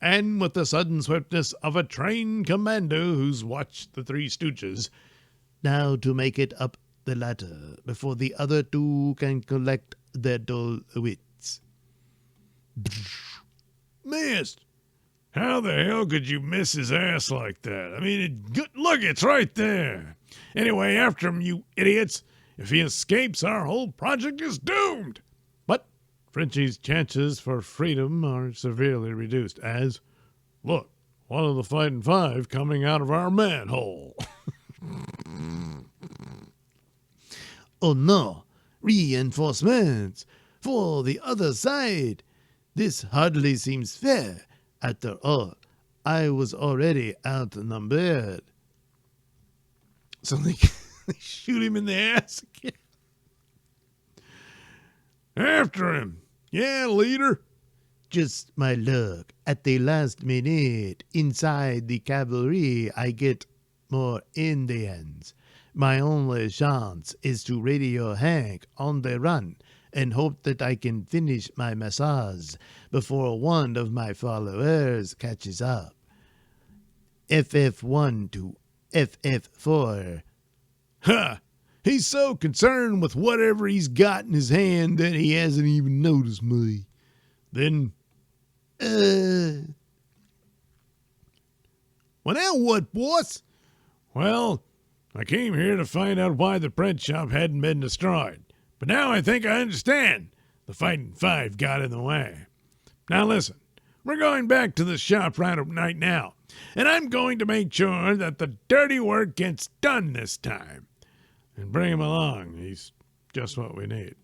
And with the sudden swiftness of a trained commando who's watched the 3 Stooges, now to make it up the ladder before the other 2 can collect their dull wits. Missed! How the hell could you miss his ass like that? I mean, look, it's right there. Anyway, after him, you idiots. If he escapes, our whole project is doomed. But Frenchie's chances for freedom are severely reduced as, look, one of the Fightin' Five coming out of our manhole. Oh no, reinforcements. for the other side. This hardly seems fair. After all, I was already outnumbered. So they shoot him in the ass again. After him. Yeah, leader. Just my luck. At the last minute, inside the cavalry, I get more Indians. My only chance is to radio Hank on the run and hope that I can finish my massage before one of my followers catches up. FF1 to FF4. Ha! He's so concerned with whatever he's got in his hand that he hasn't even noticed me. Then, well, now what, boss? Well, I came here to find out why the print shop hadn't been destroyed. But now I think I understand. The Fighting Five got in the way. Now listen, we're going back to the shop right now, and I'm going to make sure that the dirty work gets done this time. And bring him along. He's just what we need.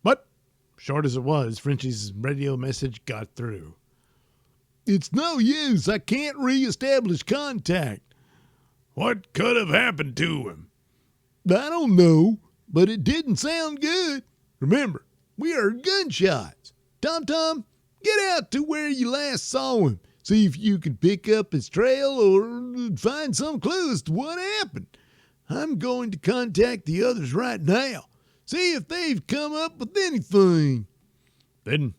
But, short as it was, Frenchie's radio message got through. It's no use. I can't re-establish contact. What could have happened to him? I don't know, but it didn't sound good. Remember, we heard gunshots. Tom, get out to where you last saw him. See if you can pick up his trail or find some clue as to what happened. I'm going to contact the others right now. See if they've come up with anything. Then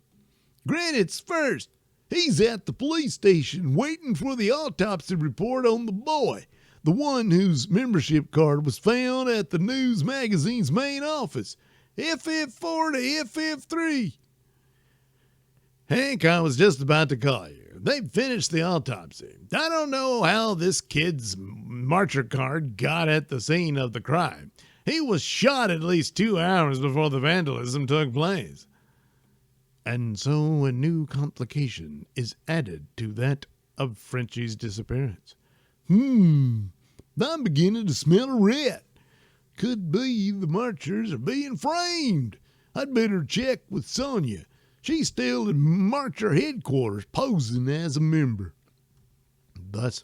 Granite's first. He's at the police station waiting for the autopsy report on the boy, the one whose membership card was found at the news magazine's main office. FF4 to FF3. Hank, I was just about to call you. They've finished the autopsy. I don't know how this kid's marcher card got at the scene of the crime. He was shot at least 2 hours before the vandalism took place. And so a new complication is added to that of Frenchie's disappearance. I'm beginning to smell a rat. Could be the marchers are being framed. I'd better check with Sonia. She's still in Marcher headquarters posing as a member. Thus,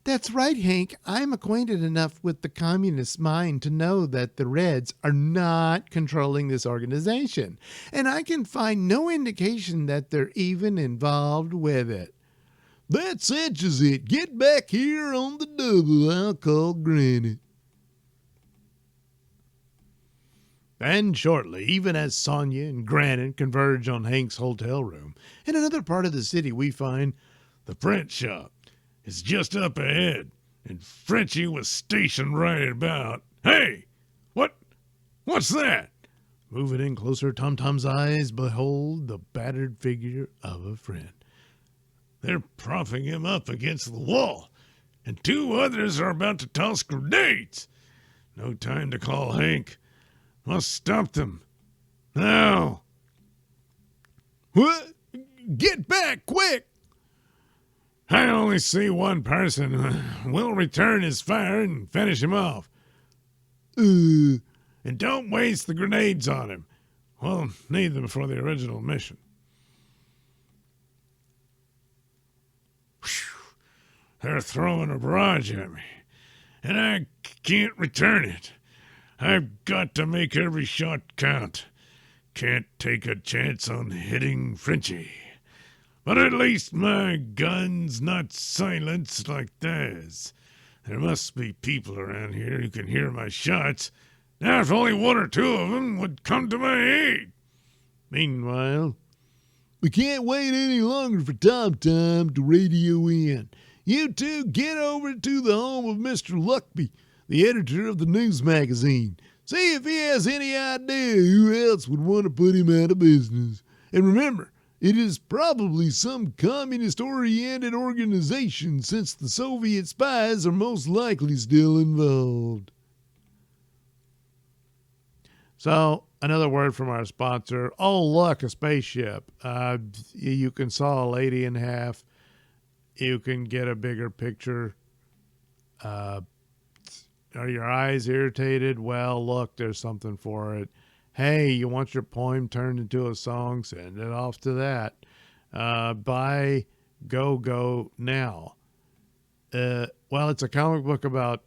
that's right, Hank. I'm acquainted enough with the communist mind to know that the Reds are not controlling this organization, and I can find no indication that they're even involved with it. That cinches it. Get back here on the double. I'll call Granite. And shortly, even as Sonia and Granite converge on Hank's hotel room, in another part of the city we find the print shop. It's just up ahead, and Frenchie was stationed right about. Hey! What's that? Moving in closer, Tom's eyes behold the battered figure of a friend. They're propping him up against the wall, and 2 others are about to toss grenades. No time to call Hank. Must stop them. Now. What? Get back, quick! I only see one person. We'll return his fire and finish him off. And don't waste the grenades on him. We'll need them for the original mission. Whew. They're throwing a barrage at me, and I can't return it. I've got to make every shot count. Can't take a chance on hitting Frenchie. But at least my gun's not silenced like theirs. There must be people around here who can hear my shots. Now, if only 1 or 2 of them would come to my aid. Meanwhile, we can't wait any longer for Tom to radio in. You two get over to the home of Mr. Luckby, the editor of the news magazine. See if he has any idea who else would want to put him out of business. And remember, it is probably some communist-oriented organization, since the Soviet spies are most likely still involved. So, another word from our sponsor. Oh, look, a spaceship. You can saw a lady in half. You can get a bigger picture. Are your eyes irritated? Well, look, there's something for it. Hey, you want your poem turned into a song? Send it off to that. Buy Go-Go now. Well, it's a comic book about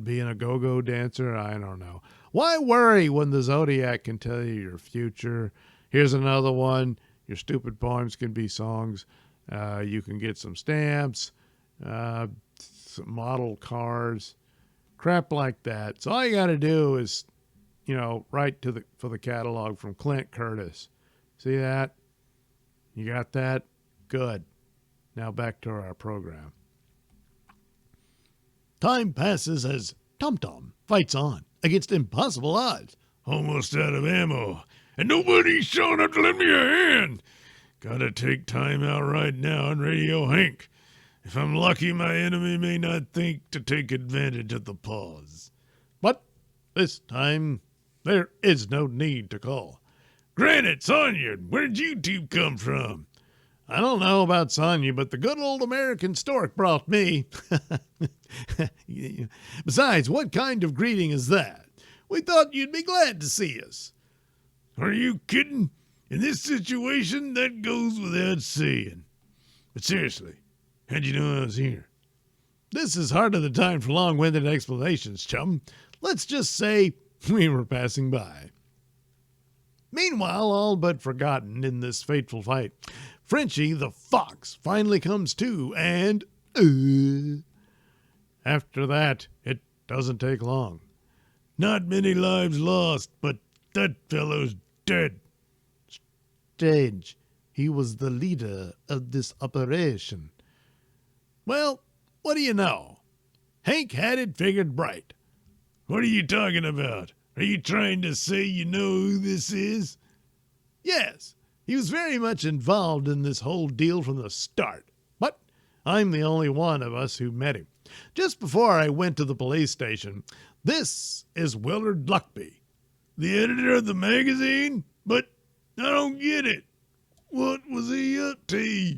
being a go-go dancer. I don't know. Why worry when the Zodiac can tell you your future? Here's another one. Your stupid poems can be songs. You can get some stamps, some model cars, crap like that. So all you got to do is, write for the catalog from Clint Curtis. See that? You got that? Good. Now back to our program. Time passes as Tom Tom fights on against impossible odds. Almost out of ammo, and nobody's showing up to lend me a hand. Gotta take time out right now on Radio Hank. If I'm lucky, my enemy may not think to take advantage of the pause. But this time, there is no need to call. Granite, Sonya, where'd you two come from? I don't know about Sonya, but the good old American stork brought me. Besides, what kind of greeting is that? We thought you'd be glad to see us. Are you kidding? In this situation, that goes without saying. But seriously, how'd you know I was here? This is hardly the time for long-winded explanations, chum. Let's just say we were passing by. Meanwhile, all but forgotten in this fateful fight, Frenchie the Fox finally comes to, and after that, it doesn't take long. Not many lives lost, but that fellow's dead. Strange. He was the leader of this operation. Well, what do you know? Hank had it figured bright. What are you talking about? Are you trying to say you know who this is? Yes, he was very much involved in this whole deal from the start. But I'm the only one of us who met him. Just before I went to the police station, this is Willard Luckby. The editor of the magazine? But I don't get it. What was he up to?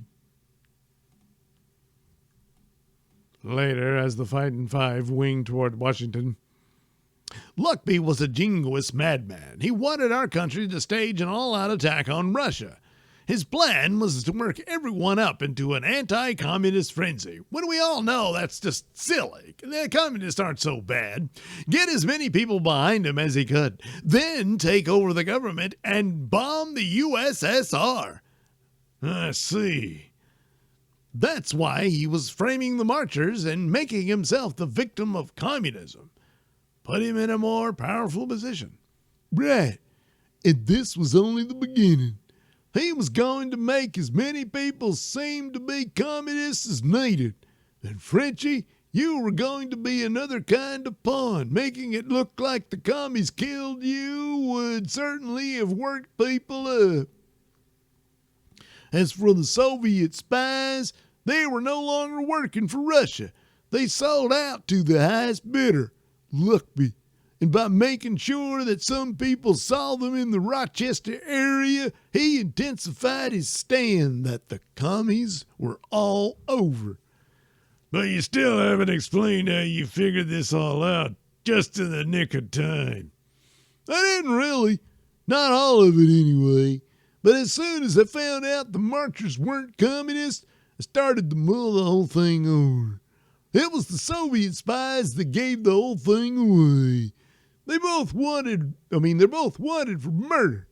Later, as the Fightin' Five winged toward Washington, Luckby was a jingoist madman. He wanted our country to stage an all-out attack on Russia. His plan was to work everyone up into an anti-communist frenzy, when we all know that's just silly. The communists aren't so bad. Get as many people behind him as he could, then take over the government and bomb the USSR. I see. That's why he was framing the marchers and making himself the victim of communism. Put him in a more powerful position. Right. And this was only the beginning. He was going to make as many people seem to be communists as needed. And Frenchie, you were going to be another kind of pawn, making it look like the commies killed you would certainly have worked people up. As for the Soviet spies, they were no longer working for Russia. They sold out to the highest bidder, Luckby. And by making sure that some people saw them in the Rochester area, he intensified his stand that the commies were all over. But you still haven't explained how you figured this all out, just in the nick of time. I didn't really. Not all of it anyway. But as soon as I found out the marchers weren't communists, I started to mull the whole thing over. It was the Soviet spies that gave the whole thing away. They're both wanted for murder.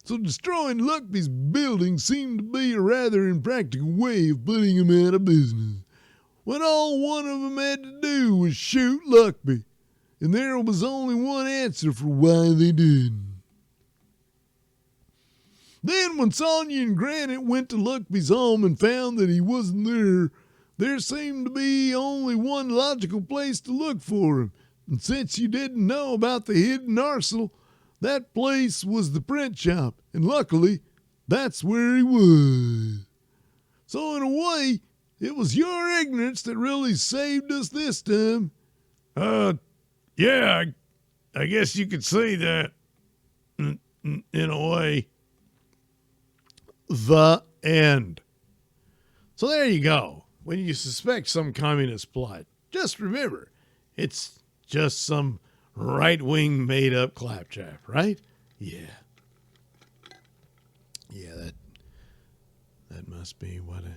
So destroying Luckby's building seemed to be a rather impractical way of putting him out of business, when all one of them had to do was shoot Luckby, and there was only one answer for why they did. Then when Sonya and Granite went to Luckby's home and found that he wasn't there seemed to be only one logical place to look for him. And since you didn't know about the hidden arsenal, that place was the print shop, and luckily, that's where he was. So in a way, it was your ignorance that really saved us this time. Yeah, I guess you could say that, in a way. The end. So there you go. When you suspect some communist plot, just remember, it's just some right-wing made-up claptrap, right? Yeah. Yeah, that must be what it is.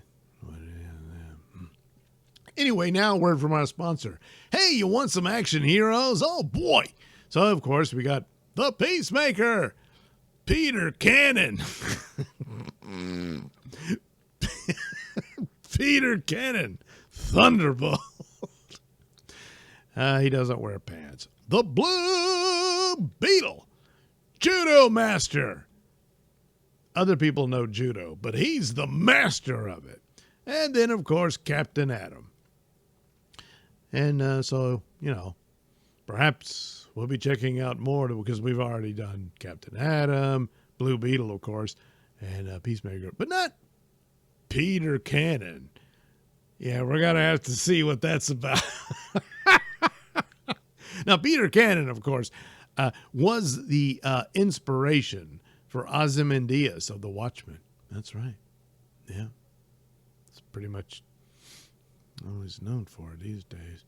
Anyway, now a word from our sponsor. Hey, you want some action heroes? Oh, boy. So, of course, we got the Peacemaker, Peter Cannon. Peter Cannon, Thunderbolt. He doesn't wear pants. The Blue Beetle, Judo Master. Other people know judo, but he's the master of it. And then, of course, Captain Atom. And so, perhaps we'll be checking out more because we've already done Captain Atom, Blue Beetle, of course, and Peacemaker, but not Peter Cannon. Yeah, we're going to have to see what that's about. Now, Peter Cannon, of course, was the inspiration for Ozymandias of the Watchmen. That's right. Yeah. It's pretty much all he's known for these days.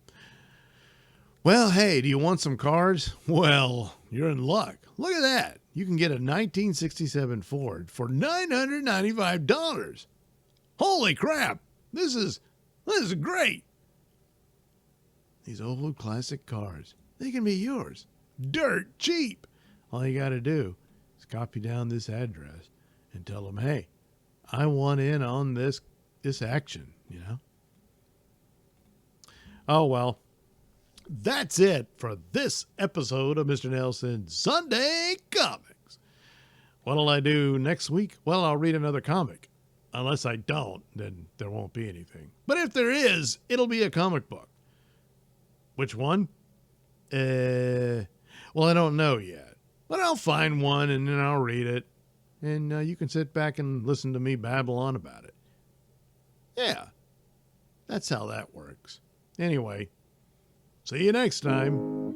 Well, hey, do you want some cars? Well, you're in luck. Look at that. You can get a 1967 Ford for $995. Holy crap. This is great. These old classic cars, they can be yours. Dirt cheap. All you got to do is copy down this address and tell them, hey, I want in on this action, Oh, well, that's it for this episode of Mr. Nailsin Sunday Comics. What'll I do next week? Well, I'll read another comic. Unless I don't, then there won't be anything. But if there is, it'll be a comic book. Which one? Well, I don't know yet. But I'll find one and then I'll read it. And you can sit back and listen to me babble on about it. Yeah, that's how that works. Anyway, see you next time.